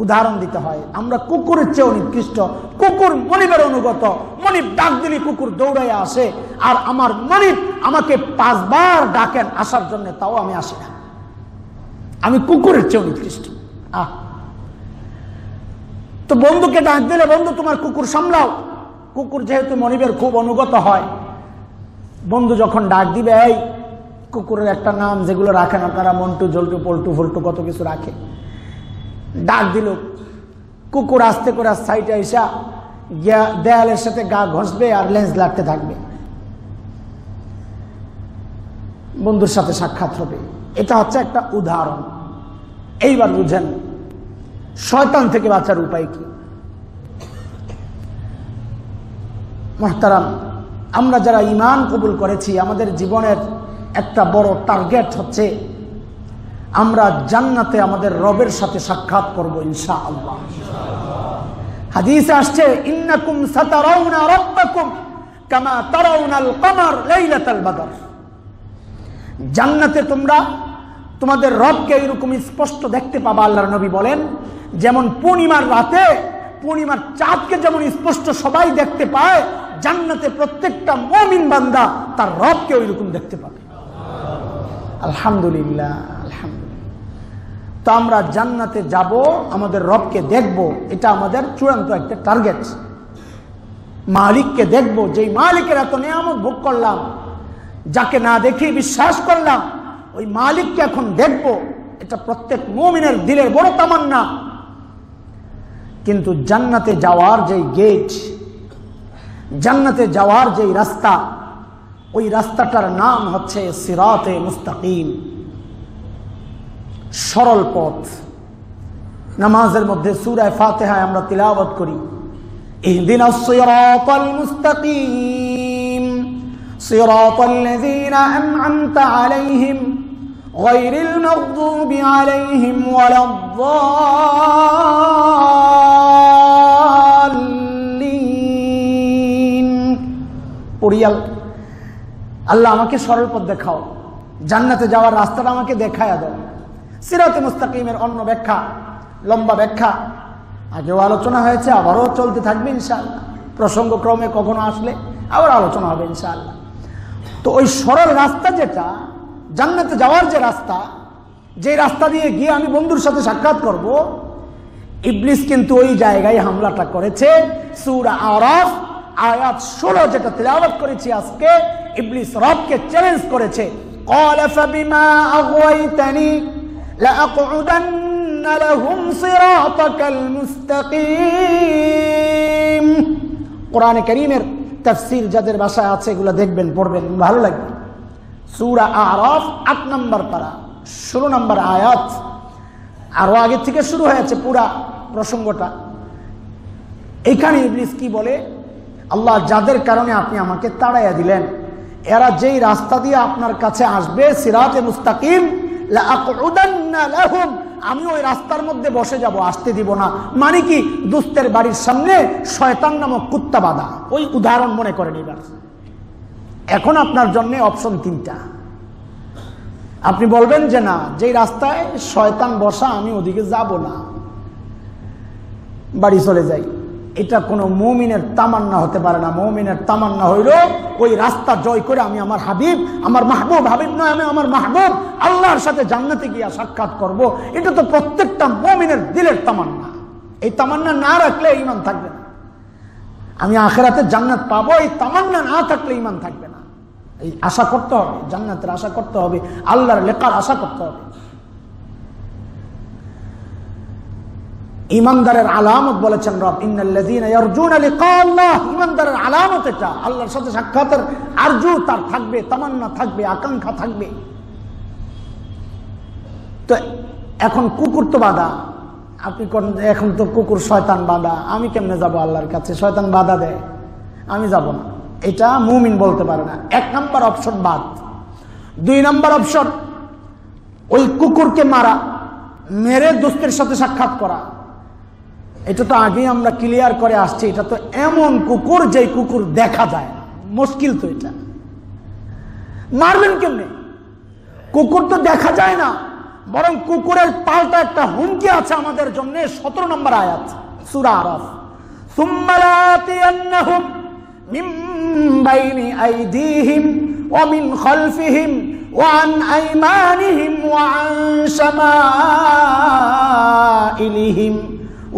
উদাহরণ দিতে হয়। আমরা কুকুরের চেয়েও নিকৃষ্ট। কুকুর মনিবের অনুগত, মনিব ডাক দিলে কুকুর দৌড়াইয়া আসে, আর আমার মনিব আমাকে 5 বার ডাকেন আসার জন্য, তাও আমি আসি না। আমি কুকুরের চেয়েও নিকৃষ্ট। তো বন্ধুকে ডাক দিলে, বন্ধু তোমার কুকুর সামলাও। কুকুর যেহেতু মনিবের খুব অনুগত হয়, বন্ধু যখন ডাক দিবে, এই কুকুরের একটা নাম যেগুলো রাখেন আপনারা, মন্টু, জল্টু, পল্টু, ফল্টু, কত কিছু রাখে। ডাক দিল, কুকুর আস্তে করে সাইডে এসা দেয়ালের সাথে গা ঘষবে আর লেন্স লাগতে থাকবে, বন্ধুর সাথে সাক্ষাৎ হবে। এটা হচ্ছে একটা উদাহরণ। এইবার বুঝেন শয়তান থেকে বাঁচার উপায় কি। মুহতারাম, আমরা যারা ঈমান কবুল করেছি, আমাদের জীবনের একটা বড় টার্গেট হচ্ছে আমরা জান্নাতে আমাদের রবের সাথে সাক্ষাৎ করব ইনশাআল্লাহ। হাদিসে আসছে, ইন্নাকুম সাতারাউনা রাব্বাকুম কামা তারাউনাল কমার লাইলাতাল বদর। জান্নাতে তোমরা তোমাদের রবকে এরকম স্পষ্ট দেখতে পাবা। আল্লাহর নবী বলেন, যেমন পূর্ণিমার রাতে পূর্ণিমার চাঁদকে যেমন স্পষ্ট সবাই দেখতে পায়, জান্নাতে প্রত্যেকটা মুমিন বান্দা তার রবকে ওইরকম দেখতে পাবে। আলহামদুলিল্লাহ, আলহামদুলিল্লাহ। তো আমরা জান্নাতে যাব, আমাদের রবকে দেখব, এটা আমাদের চূড়ান্ত একটা টার্গেট। মালিককে দেখব, যেই মালিকের এত নিয়ামত ভোগ করলাম, যাকে না দেখে বিশ্বাস করলাম, ওই মালিককে এখন দেখব। এটা প্রত্যেক মুমিনের দিলের বড় তামান্না। কিন্তু জান্নাতে যাওয়ার যেই গেট, জান্নাতে যাওয়ার যেই রাস্তা, ওই রাস্তাটার নাম হচ্ছে সিরাতে মুস্তাকিম, সরল পথ। নামাজের মধ্যে সূরা ফাতিহায় আমরা তিলাওয়াত করি, ইহদিনাস সিরাতাল মুস্তাকিম সিরাতাল লাযীনা আন'আমতা আলাইহিম গায়রিল মাগদুবি আলাইহিম ওয়ালাদ-দাল্লিন। পড়িয়াল, আল্লাহ আমাকে সরল পথ দেখাও, জান্নাতে যাওয়ার রাস্তাটা আমাকে দেখায়া দাও। সিরাতে মুস্তাকিমের অন্য ব্যাখ্যা, লম্বা ব্যাখ্যা আগেও আলোচনা হয়েছে, আবারও চলতে থাকবে ইনশাআল্লাহ। প্রসঙ্গক্রমে কখনো আসলে আবার আলোচনা হবে ইনশাআল্লাহ। তো ওই সরল রাস্তা, যেটা জান্নাতে যাওয়ার যে রাস্তা, যে রাস্তা দিয়ে গিয়ে আমি বন্ধুর সাথে সাক্ষাৎ করব, ইবলিস কিন্তু ওই জায়গায় হামলাটা করেছে। সূরা আরাফ আয়াত 16 যেটা তিলাওয়াত করেছি আজকে, ইবলিস রবকে চ্যালেঞ্জ করেছে, ক্বালা ফাবিমা আগওয়াইতানি লাআকউদান্না লাহুম সিরাতাকাল মুস্তাকিম। কোরআনে কারীমের তাফসীর যাদের ভাষায় আছে এগুলো দেখবেন, পড়বেন, ভালো লাগবে। সূরা আরাফ 8 নম্বর পারা 16 নম্বর আয়াত, আরো আগে থেকে শুরু হয়েছে পুরা প্রসঙ্গটা। এইখানে ইবলিস কি বলে, আল্লাহ যাদের কারণে আপনি আমাকে তাড়াইয়া দিলেন, এরা যেই রাস্তা দিয়ে আপনার কাছে আসবে, সিরাতে মুস্তাকিম, লাআকউদান্না লাহুম, আমি ওই রাস্তার মধ্যে বসে যাব, আসতে দিব না। মানে কি, দুস্তের বাড়ির সামনে শয়তান নামক কুত্তা বাঁধা, ওই উদাহরণ মনে করেন। এবার এখন আপনার জন্য অপশন 3টা। আপনি বলবেন যে না, যেই রাস্তায় শয়তান বসা আমি ওদিকে যাব না, বাড়ি চলে যাই। এটা কোনো মুমিনের তামান্না হতে পারে না। মুমিনের তামান্না হইল ওই রাস্তা জয় করে আমি আমার হাবিব, আমার মাহবুব, হাবিব নয়, আমি আমার মাহবুব আল্লাহর সাথে জান্নাতে গিয়া সাক্ষাৎ করব। এটা তো প্রত্যেকটা মুমিনের দিলের তামান্না। এই তামান্না না রাখলে ঈমান থাকবে না। আমি আখিরাতে জান্নাত পাবো, এই তামান্না না থাকলে ঈমান থাকবে না। এই আশা করতে হবে, জান্নাতের আশা করতে হবে, আল্লাহর লেখার আশা করতে হবে। ইমানদারের আলামত বলেছেন রব, ইন্নাল্লাযীনা ইয়ারজুনা লিকা আল্লাহ। ইমানদারের আলামত এটা, আল্লাহর সাথে সাক্ষাতের আরজু তার থাকবে, তামান্না থাকবে, আকাঙ্ক্ষা থাকবে। তো এখন কুকুর তো বাঁধা, আপনি এখন তো কুকুর শয়তান বাঁধা, আমি কেমনে যাব আল্লাহর কাছে? শয়তান বাধা দেয়, আমি যাব না। এটা মুমিন বলতে পারে না। 1 নম্বর অপশন বাদ। 2 নম্বর অপশন, ওই কুকুরকে মারা, মেরে দোস্তের সাথে সাক্ষাৎ করা। এটা তো আগেই আমরা ক্লিয়ার করে আসছি, এটা তো এমন কুকুর যেই কুকুর দেখা যায় না, মুশকিল তো। এটা মারবেন কেমনে? কুকুর তো দেখা যায় না, বরং কুকুরের পাল্টা একটা হুমকি আছে আমাদের জন্য। 17 নম্বর আয়াত সূরা আরাফ, সুম্মা লাতিয়ান্নাহুম মিন বাইনি আইদিহিম ওয়া মিন খালফিহিম ওয়া আন আইমানিহিম ওয়া আন শামাইলিহিম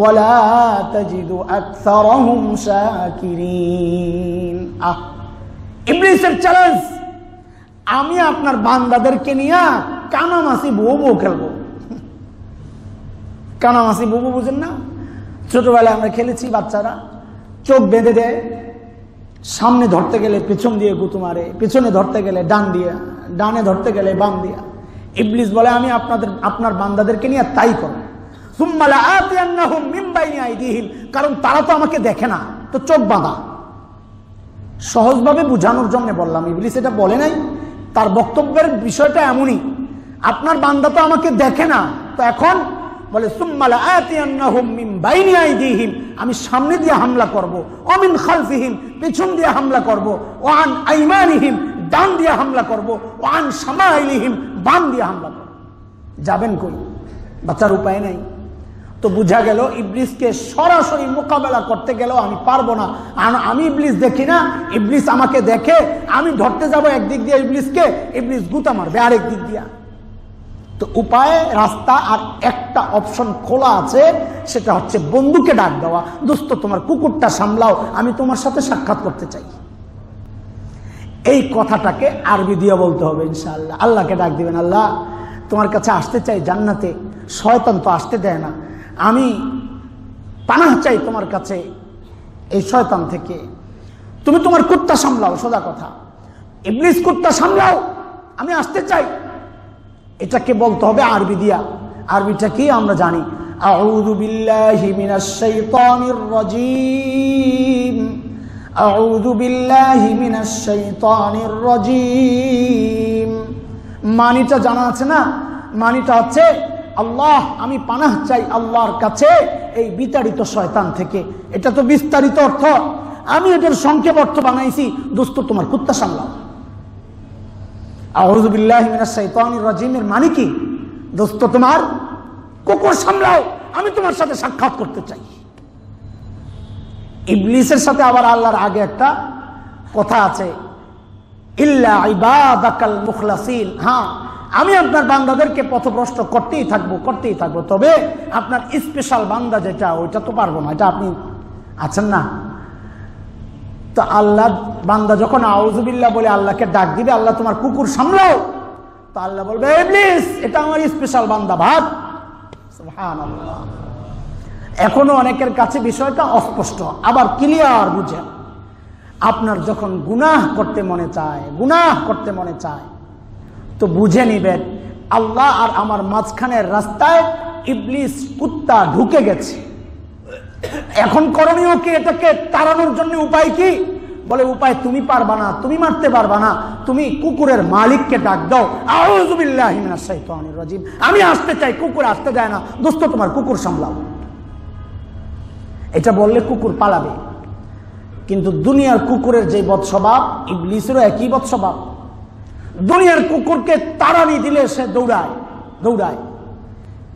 ওয়ালা তাজিদু আকসারাহুম শাকিরিন। ইবলিসের চ্যালেঞ্জ, আমি আপনার বান্দাদেরকে নিয়ে কানামাছি বুবু খেলবো। কানামাছি বুবু বুঝেন না? ছোটবেলায় আমরা খেলেছি, বাচ্চারা চোখ বেঁধে দেয়, সামনে ধরতে গেলে পেছন দিয়ে গুতু মারে, পেছনে ধরতে গেলে ডান দিয়া, ডানে ধরতে গেলে বাম দিয়া। ইবলিস বলে আমি আপনার বান্দাদেরকে নিয়ে তাই করব। সুম্মা লাআতিয়ান্নাহুম মিন বাইনি আইদিহিম, কারণ তারা তো আমাকে দেখে না, তো চোখ বাঁধা। সহজভাবে বুঝানোর জন্য বললাম, ইবলিস এটা বলে নাই, তার বক্তব্যের বিষয়টা এমনই। আপনার বান্দা তো আমাকে দেখে না, তো এখন বলে সুম্মা লাআতিয়ান্নাহুম মিন বাইনি আইদিহিম, আমি সামনে দিয়ে হামলা করব, ওয়া মিন খালফিহিম, পেছন দিয়ে হামলা করব, ওয়া আন আইমানিহিম, ডান দিয়ে হামলা করব, ওয়া আন শামাইলিহিম, বাম দিয়ে হামলা করব। যাবেন কই? বাচ্চার উপায় নাই। তো বুঝা গেল ইবলিসকে সরাসরি মোকাবেলা করতে গেলেও আমি পারবো না। আমি ইবলিস দেখি না, ইবলিস আমাকে দেখে। আমি ধরতে যাব একদিক দিয়ে ইবলিসকে, ইবলিস গুতা মারবে আরেক দিক দিয়া। তো উপায়, রাস্তা আর একটা অপশন খোলা আছে, সেটা হচ্ছে বন্ধুকে ডাক দেওয়া, দোস্ত তোমার কুকুরটা সামলাও, আমি তোমার সাথে সাক্ষাৎ করতে চাই। এই কথাটাকে আরবি দিয়ে বলতে হবে ইনশাআল্লাহ। আল্লাহকে ডাক দিবেন, আল্লাহ তোমার কাছে আসতে চাই জান্নাতে, শয়তান তো আসতে দেয় না, আমি পানাহ চাই তোমার কাছে এই শয়তান থেকে, তুমি তোমার কুত্তা সামলাও, সোজা কথা, ইবলিস কুত্তা সামলাও, আমি আসতে চাই। এটাকে বলতে হবে আরবি দিয়া। আরবিটা কি আমরা জানি, আউযু বিল্লাহি মিনাশ শাইতানির রাজীম, আউযু বিল্লাহি মিনাশ শাইতানির রাজীম। মানিটা জানা আছে না? মানিটা হচ্ছে আল্লাহ, আমি পানাহ চাই আল্লাহর কাছে এই বিতাড়িত শয়তান থেকে। এটা তো বিস্তারিত অর্থ, আমি এটার সংক্ষেপ অর্থ বানাইছি, দোস্ত তোমার কুত্তা সামলাও। আউযু বিল্লাহি মিনাশ শাইতানির রাজীমের মানে কি? দোস্ত তোমার কুকুর সামলাও, আমি তোমার সাথে সাক্ষাৎ করতে চাই। ইবলিসের সাথে আবার আল্লাহর আগে একটা কথা আছে, ইল্লা ইবাদাকাল মুখলাসিন। হ্যাঁ, আমি আপনার বান্দাদেরকে পথভ্রষ্ট করতেই থাকবো, তবে আপনার স্পেশাল বান্দা যেটা, ওইটা তো পারবো না, এটা আপনি আছেন না। তো আল্লাহ বান্দা যখন আউযুবিল্লাহ বলে আল্লাহকে ডাক দিবে, আল্লাহ তোমার কুকুর সামলাও, তো আল্লাহ বলবে ইবলিস এটা আমার স্পেশাল বান্দা, ভাগ। সুবহানাল্লাহ। এখনো অনেকের কাছে বিষয়টা অস্পষ্ট, আবার ক্লিয়ার বুঝেন। আপনার যখন গুনাহ করতে মনে চায় তো বুঝে নিবেন আল্লাহ আর আমার মাঝখানের রাস্তায় ইবলিস কুত্তা ঢুকে গেছে। এখন করণীয় কি? এটাকে তাড়ানোর জন্য উপায় কি? বলে উপায় তুমি পারবা না, তুমি মারতে পারবা না, তুমি কুকুরের মালিককে ডাক দাও, আউযু বিল্লাহি মিনাশ শাইতানির রাজীম, আমি আসতে চাই, কুকুর আসতে দেয় না, দোস্ত তোমার কুকুর সামলাও। এটা বললে কুকুর পালাবে। কিন্তু দুনিয়ার কুকুরের যে বদস্বভাব, ইবলিসেরও একই বদস্বভাব। দুনিয়ার কুকুরকে তাড়ানি দিলে সে দৌড়ায়,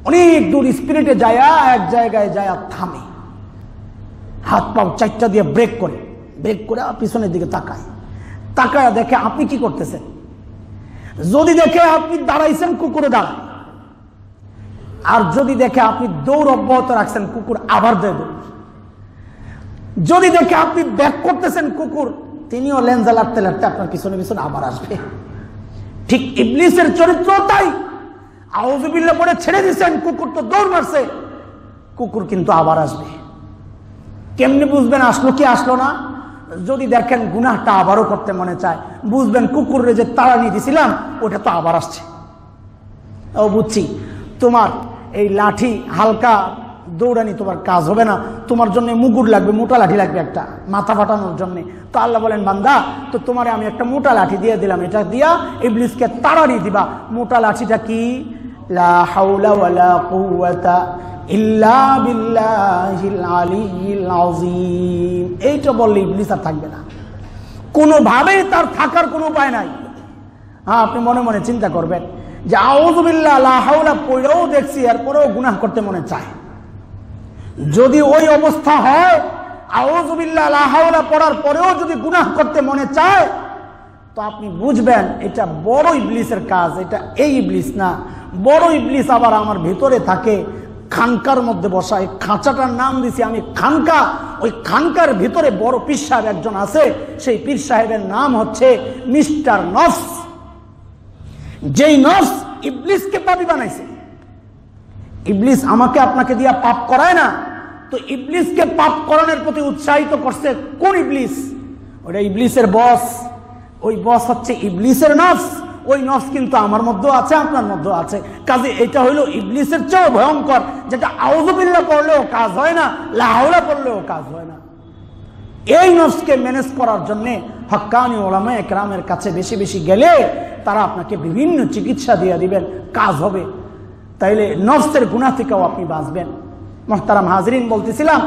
অনেক দূর স্পিরিটে যায়, এক জায়গায় যায় থামে, হাত পাও চারটা দিয়ে ব্রেক করে পিছনের দিকে তাকায় দেখে আপনি কি করতেছেন। যদি দেখে আপনি দাঁড়াইছেন, কুকুরে দাঁড়ায়, আর যদি দেখে আপনি দৌড় অব্যাহত রাখছেন, কুকুর আবার দেয় দৌড়। যদি দেখে আপনি ব্যাক করতেছেন, কুকুর তিনিও লেঞ্জা লাড়তে আপনার পিছনে আবার আসবে। ঠিক ইবলিসের চরিত্র তাই। আউযুবিল্লাহ পরে ছেড়ে দিচ্ছেন, কুকুর তো দৌড় মারছে, কুকুর কিন্তু আবার আসবে। কেমনে বুঝবেন আসলো কি আসলো না? যদি দেখেন গুনাহটা আবারও করতে মনে চায়, বুঝবেন কুকুরে যে তাড়ানি দিছিলাম ওটা তো আবার আসছে। ও বুঝছি, তোমার এই লাঠি হালকা দৌড়ানি তোমার কাজ হবে না, তোমার জন্য মুগুর লাগবে, মোটা লাঠি লাগবে একটা মাথা ফাটানোর জন্য। তো আল্লাহ বলেন বান্দা, তো তোমারে আমি একটা মোটা লাঠি দিয়ে দিলাম, এটা দিয়া ইবলিসকে তাড়ানি দিবা। মোটা লাঠিটা কি? লা হাওলা ওয়ালা কুওয়াতা ইল্লা বিল্লাহিল আলিয়্যিল আযীম। এইটা বললে ইবলিস আর থাকবে না, কোনোভাবেই তার থাকার কোনো উপায় নাই। হ্যাঁ, আপনি মনে মনে চিন্তা করবেন যে আউযু বিল্লাহ লা হাওলা পড়েও দেখছি, এরপরেও গুনাহ করতে মনে চায়। যদি ওই অবস্থা হয়, আউযু বিল্লাহ লা হাওলা পড়ার পরেও যদি গুনাহ করতে মনে চায়, তো আপনি বুঝবেন এটা বড় ইবলিসের কাজ। এটা এই ইবলিস না, বড় ইবলিস আবার আমার ভিতরে থাকে, খানকার মধ্যে বসা। এই খাঁচাটার নাম দিছি আমি খানকা। ওই খানকার ভিতরে বড় পীর সাহেব একজন আছে, সেই পীর সাহেবের নাম হচ্ছে মিস্টার নফস। যেই নফস ইবলিসকে পাপী বানাইছে। ইবলিস আমাকে আপনাকে দিয়া পাপ করায় না, তো ইবলিসকে পাপ করানোর প্রতি উৎসাহিত করছে কোন ইবলিস? ওটা ইবলিসের বস। ওই বস হচ্ছে ইবলিসের নফস। ওই নফস কিন্তু আমার মধ্যেও আছে, আপনার মধ্যেও আছে। কাজে এটা হইল ইবলিসের চেয়েও ভয়ঙ্কর, যেটা আউযু বিল্লাহ পড়লেও কাজ হয় না, লা হাওলা পড়লেও কাজ হয় না। এই নফসকে ম্যানেজ করার জন্য হক্কানি উলামায়ে কেরামের কাছে বেশি বেশি গেলে তারা আপনাকে বিভিন্ন চিকিৎসা দিয়ে দিবেন, কাজ হবে। তাইলে নফসের গুনাহ থেকেও আপনি বাঁচবেন। মুহতারাম হাজরিন, বলতেছিলাম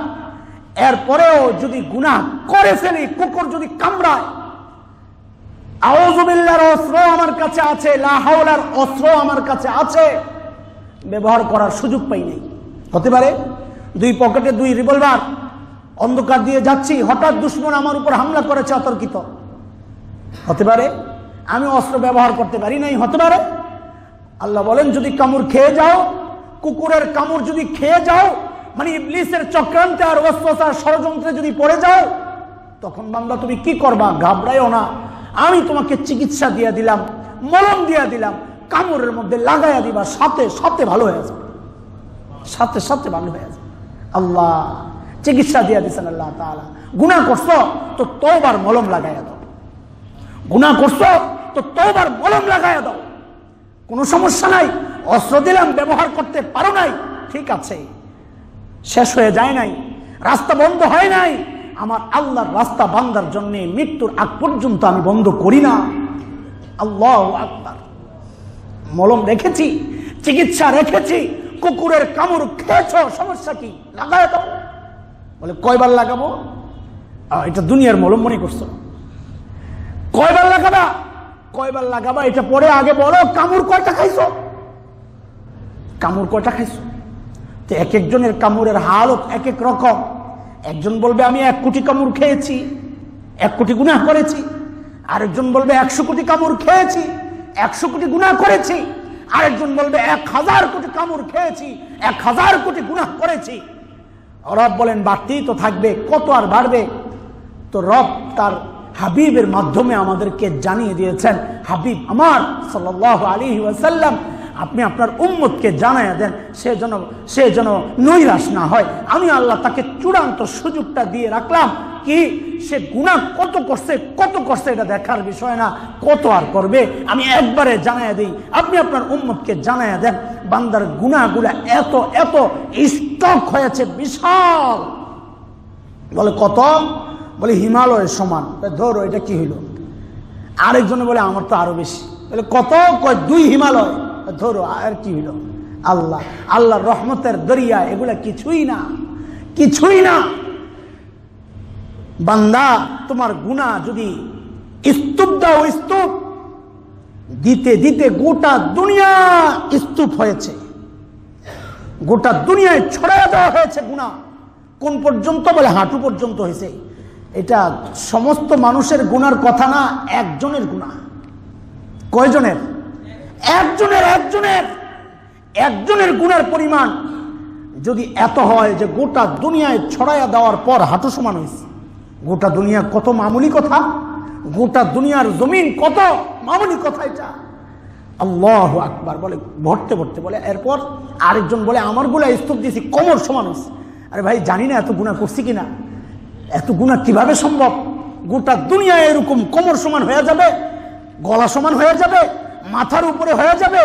এরপরেও যদি গুনাহ করে ফেলি, কুকুর যদি কামড়ায়, আউযু বিল্লাহর অস্ত্র আমার কাছে আছে, লা হাওলার অস্ত্র আমার কাছে আছে, ব্যবহার করার সুযোগ পাই নাই। হতে পারে দুই পকেটে দুই রিভলভার, অন্ধকার দিয়ে যাচ্ছি, হঠাৎ দুশমন আমার উপর হামলা করেছে অতর্কিত। হতে পারে আমি অস্ত্র ব্যবহার করতে পারি নাই। হতে পারে আল্লাহ বলেন যদি কামড় খেয়ে যাও, কুকুরের কামড় যদি খেয়ে যাও, মানে ইবলিসের চক্রান্তে আর ওয়াসওয়াসার ষড়যন্ত্রে যদি পড়ে যাও, তখন বান্দা তুমি কি করবা? ঘাবড়াইও না, আমি তোমাকে চিকিৎসা দিয়ে দিলাম, মলম দিয়ে দিলাম, কামড়ের মধ্যে লাগাইয়া দিবা, সাথে সাথে ভালো হয়ে যাবে, সাথে সাথে ভালো হয়ে যাবে। আল্লাহ চিকিৎসা দিয়ে দিচ্ছেন আল্লাহ তাআলা। গুনাহ করছো তো তওবার মলম লাগাইয়া দাও, গুনাহ করছো তো তওবার মলম লাগাইয়া দাও, কোনো সমস্যা নাই। অস্ত্র দিলাম, ব্যবহার করতে পারো নাই, ঠিক আছে, শেষ হয়ে যায় নাই, রাস্তা বন্ধ হয় নাই। আমার আল্লাহর রাস্তা বান্দার জন্য মৃত্যুর আগ পর্যন্ত আমি বন্ধ করি না। আল্লাহু আকবার। মলম রেখেছি, চিকিৎসা রেখেছি, কুকুরের কামড় খেয়েছ, সমস্যা কি? লাগায় দাও। বলে কয়বার লাগাবো? এটা দুনিয়ার মলম মনে করছো? কয়বার লাগাবা? কয়বার লাগাবা এটা পরে আগে বলো কামড় কয়টা খাইছো, কামড় কয়টা খাইছো। তো এক একজনের কামড়ের হালত এক এক রকম। একজন বলবে আমি 1 কোটি কামড় খেয়েছি, 1 কোটি গুনাহ করেছি। আরেকজন বলবে 100 কোটি কামড় খেয়েছি, 100 কোটি গুনাহ করেছি। আরেকজন বলবে 1000 কোটি কামড় খেয়েছি, 1000 কোটি গুনাহ করেছি। রব বলেন বাড়তেই তো থাকবে, কত আর বাড়বে। তো রব তার হাবিবের মাধ্যমে আমাদেরকে জানিয়ে দিয়েছেন, হাবিব আমার সাল্লাল্লাহু আলাইহি ওয়াসাল্লাম আপনি আপনার উম্মতকে জানায়া দেন, সে যেন নৈরাশ না হয়। আমি আল্লাহ তাকে চূড়ান্ত সুযোগটা দিয়ে রাখলাম, কি সে গুনাহ কত করছে এটা দেখার বিষয় না, কত আর করবে আমি একবারে জানায়া দিই। আপনি আপনার উম্মতকে জানায়া দেন বান্দার গুনাহগুলা এত এত স্টক হয়েছে, বিশাল। বলে কত? বলে হিমালয়ের সমান। ধরো এটা কি হইল? আরেকজনে বলে আমার তো আরো বেশি। বলে কত? কয় 2 হিমালয়। ধরো আর কি হইল? আল্লাহ, আল্লাহর রহমতের দরিয়া, এগুলা কিছুই না, কিছুই না। বান্দা তোমার গুনাহ যদি স্তূপ দাও, স্তূপ দিতে দিতে গোটা দুনিয়া স্তূপ হয়েছে, গোটা দুনিয়ায় ছড়াইয়া দেওয়া হয়েছে গুনাহ। কোন পর্যন্ত? বলে হাঁটু পর্যন্ত হয়েছে। এটা সমস্ত মানুষের গুনার কথা না, একজনের গুনাহ। কয়জনের? একজনের গুনার পরিমাণ যদি এত হয় যে গোটা দুনিয়ায় ছড়াইয়া দেওয়ার পর হাঁটু সমান হয়েছে। গোটা দুনিয়া কত মামুলি কথা, গোটা দুনিয়ার জমিন কত মামুলি কথা এটা। আল্লাহু আকবার। বলে ভরতে ভরতে বলে এরপর আরেকজন বলে আমার গুলা স্তূপ দিয়েছি, কোমর সমান হয়েছে। আরে ভাই জানি না এত গুনাহ করছি কিনা, এত গুনাহ কিভাবে সম্ভব? গোটা দুনিয়া এরকম কোমর সমান হয়ে যাবে, গলা সমান হয়ে যাবে, মাথার উপরে হয়ে যাবে।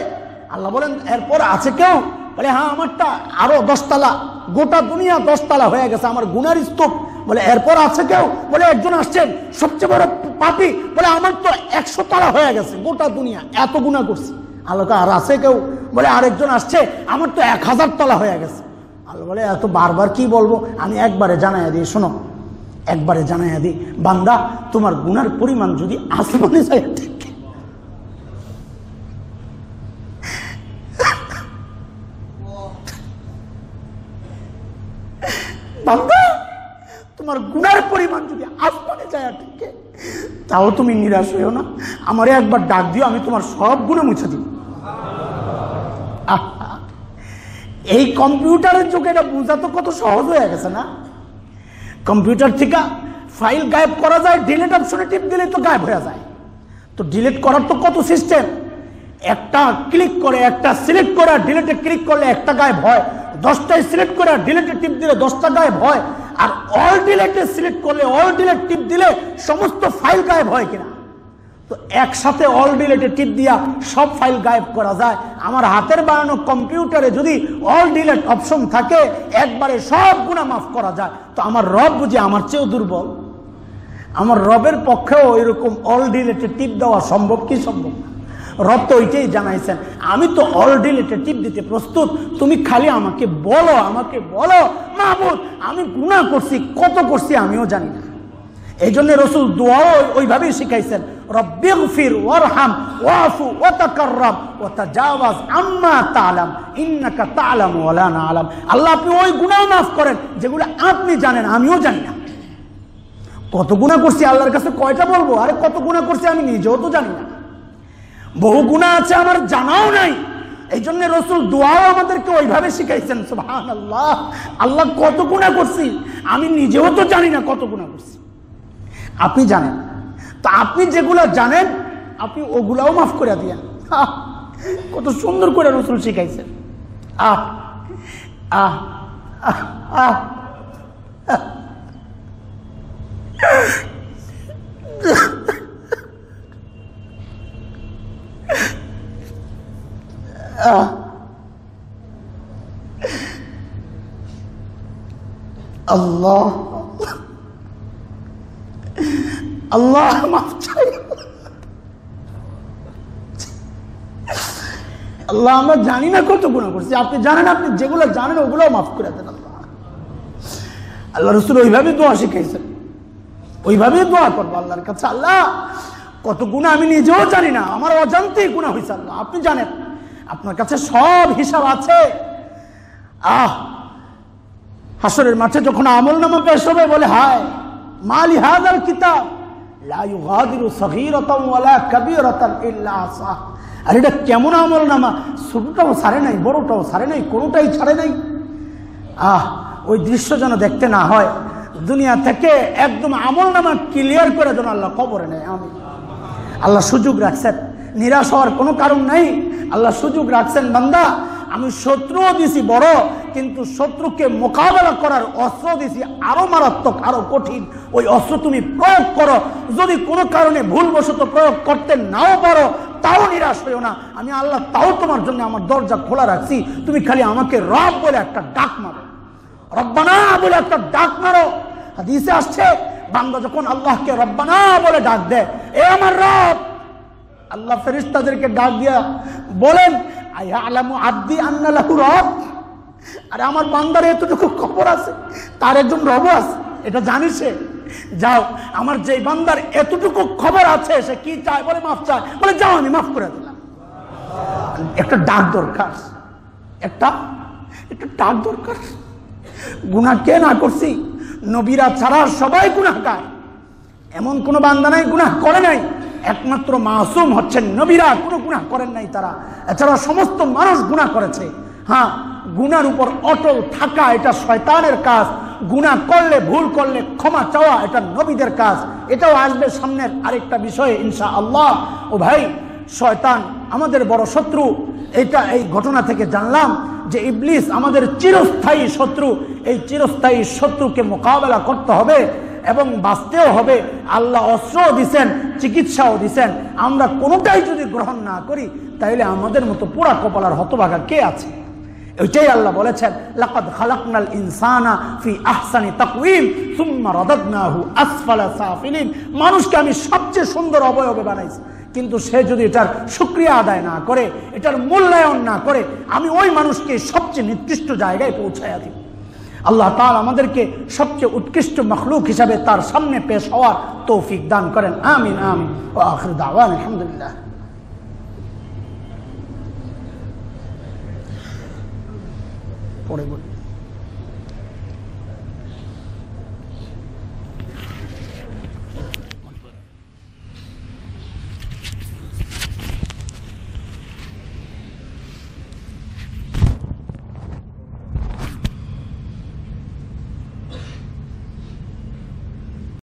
আল্লাহ বলেন এরপর আছে কেউ? বলে হ্যাঁ আমারটা আরো 10 তলা, গোটা দুনিয়া 10 তলা হয়ে গেছে আমার গুনার স্তূপ। বলে এরপর আছে কেউ? বলে একজন আসছেন সবচেয়ে বড় পাপী, বলে আমার তো 100 তলা হয়ে গেছে, গোটা দুনিয়া এত গুনাহ করছি। আল্লাহ আর আছে কেউ? বলে আরেকজন আসছে আমার তো 1000 তলা হয়ে গেছে। আল্লাহ বলে এত বারবার কি বলবো, আমি একবারে জানাইয়া দিই, শোনো একবারে জানাইয়া দিই। বান্দা তোমার গুনার পরিমাণ যদি আসমানে যায়, বান্দা তোমার গুনার পরিমাণ যদি আসমানে যায় ঠিক, তাও তুমি নিরাশ হইও না, আমারে একবার ডাক দিও, আমি তোমার সব গুনাহ মুছে দিব। এই কম্পিউটারের যুগে এটা বোঝা তো কত সহজ হয়ে গেছে না? কম্পিউটার থেকে ফাইল গায়েব করা যায়, ডিলিট অপশনে টিপ দিলে তো গায়েব হয়ে যায়। তো ডিলিট করার তো কত সিস্টেম, একটা ক্লিক করে, একটা সিলেক্ট করে ডিলিটে ক্লিক করলে একটা গায়েব হয়, 10টায় সিলেক্ট করে ডিলিটে টিপ দিলে 10টা গায়েব হয়। আর অল ডিলিটে সিলেক্ট করলে, অল ডিলিট টিপ দিলে সমস্ত ফাইল গায়েব হয় কিনা? তো একসাথে অল ডিলিটে টিপ দিয়া সব ফাইল গায়েব করা যায়। আমার হাতের বানানো কম্পিউটারে যদি অল ডিলিট অপশন থাকে, একবারে সব গুনাহ মাফ করা যায়। তো আমার রব বুঝি আমার চেয়েও দুর্বল? আমার রবের পক্ষেও এরকম অল ডিলিটে টিপ দেওয়া সম্ভব কি সম্ভব না? রব তো ওইটাই জানাইছেন, আমি তো অল ডিলিটে টিপ দিতে প্রস্তুত, তুমি খালি আমাকে বলো মাহবুব আমি গুনাহ করছি, কত করছি আমিও জানি না। এই জন্য রসুল দোয়াও ওইভাবেই শিখাইছেন, রব্বিগফির ওয়ারহাম ওয়াফু ওয়াতাকাররাম ওয়াতাজাওয়াজ আম্মা তাআলাম ইন্নাকা তাআলামু ওয়া লা না'লাম। আল্লাহ আপনি ওই গুনাহ মাফ করেন যেগুলো আপনি জানেন, আমিও জানি না। কত গুনাহ করছি আল্লাহর কাছে কয়টা বলবো? আরে কত গুনাহ করছি আমি নিজেও তো জানি না। বহু গুনাহ আছে আমার জানাও নাই, এই জন্য রাসূল দোয়াও আমাদেরকে ওইভাবে শিখাইছেন। সুবহানাল্লাহ, আল্লাহ কত গুনাহ করছি আমি নিজেও তো জানি না কত গুনাহ করছি, আপনি জানেন। তো আপনি যেগুলো জানেন আপনি ওগুলাও মাফ করে দিয়েন। কত সুন্দর করে রাসূল শিখাইছেন। আহ আহ আহ আহ আল্লাহ আল্লাহ মাফ চাই। আল্লাহ আমরা জানি না কত গুনাহ করছি, আপনি জানেন, আপনি যেগুলো জানেন ওগুলো মাফ করে দেন। আল্লাহ রাসূল ওইভাবে দোয়া শিখাইছেন, ওইভাবে দোয়া করবো আল্লাহর কাছে। আল্লাহ কত গুনাহ আমি নিজেও জানি না, আমার অজান্তেই গুনাহ হয়েছে, আল্লাহ আপনি জানেন, আপনার কাছে সব হিসাব আছে। হাসরের মাঠে যখন আমলনামা পেশ হবে বলে হায় মালি হাযাল কিতাব লা ইউগাদিরু সগীরাতান ওয়ালা কাবীরাতান ইল্লা আহসাহা। আর এটা কেমন আমলনামা, ছোটটাও ছাড়ে নাই বড়টাও ছাড়ে নাই, কোনোটাই ছাড়ে নাই। ওই দৃশ্য যেন দেখতে না হয়, দুনিয়া থেকে একদম আমলনামা ক্লিয়ার করে যেন আল্লাহ কবরে নেয়। আমি আল্লাহ সুযোগ রাখছেন, নিরাশ হওয়ার কোনো কারণ নাই। আল্লাহ সুযোগ রাখছেন, বান্দা আমি শত্রুও দিছি বড়, কিন্তু শত্রুকে মোকাবেলা করার অস্ত্র দিছি আরো মারাত্মক, আরো কঠিন। ওই অস্ত্র তুমি প্রয়োগ করো। যদি কোনো কারণে ভুলবশত প্রয়োগ করতে নাও পারো তাও নিরাশ হইও না, আমি আল্লাহ তাও তোমার জন্য আমার দরজা খোলা রাখছি। তুমি খালি আমাকে রব বলে একটা ডাক মারো, রব্বানা বলে একটা ডাক মারো। হাদিসে আসছে বান্দা যখন আল্লাহকে রব্বানা বলে ডাক দেয়, এ আমার রব, আল্লাহ ফেরেশতাদেরকে ডাক দিয়া বলেন আয়ালামু আব্দি আন্না লাহু রব। আরে আমার বান্দার এতটুকু খবর আছে, তার একজন রব আছে, এটা জানিস সে। যাও, আমার যে বান্দার এতটুকু খবর আছে সে কি চায় বলে মাফ চায়, বলে যাও আমি মাফ করে দিলাম। একটা ডাক দরকার, একটা ডাক দরকার। গুনাহ কে না করছি? নবীরা ছাড়া সবাই গুনাহগার, এমন কোন বান্দা নাই গুনাহ করে নাই। একমাত্র মাসুম হচ্ছেন নবীরা, কোনো গুনাহ করেন নাই তারা, এছাড়া সমস্ত মানুষ গুনাহ করেছে। হ্যাঁ, গুনার উপর অটল থাকা এটা শয়তানের কাজ, গুনাহ করলে ভুল করলে ক্ষমা চাওয়া এটা নবীদের কাজ। এটাও আসবে সামনের আরেকটা বিষয়ে ইনশাআল্লাহ। ও ভাই, শয়তান আমাদের বড় শত্রু, এটা এই ঘটনা থেকে জানলাম যে ইবলিস আমাদের চিরস্থায়ী শত্রু। এই চিরস্থায়ী শত্রুকে মোকাবেলা করতে হবে এবং বাঁচতেও হবে। আল্লাহ অস্ত্রও দিছেন, চিকিৎসাও দিছেন। আমরা কোনোটাই যদি গ্রহণ না করি তাহলে আমাদের মতো পুরা কপালার হতভাগা কে আছে? ওইটাই আল্লাহ বলেছেন, লাকাদ খালাকনাল ইনসানা ফি আহসানি তাকওয়িম সুম্মা রাদাদনাহু আসফালা সাফিলিন। মানুষকে আমি সবচেয়ে সুন্দর অবয়বে বানাইছি, কিন্তু সে যদি এটার শুকরিয়া আদায় না করে, এটার মূল্যায়ন না করে, আমি ওই মানুষকে সবচেয়ে নিকৃষ্ট জায়গায় পৌঁছায়া দিব। আল্লাহ তাআলা আমাদেরকে সবচেয়ে উৎকৃষ্ট মখলুক হিসাবে তার সামনে পেশ হওয়ার তৌফিক দান করেন। আমিন আমিন। ওয়া আখিরু দাওয়ানা আলহামদুলিল্লাহ। পরে বলি।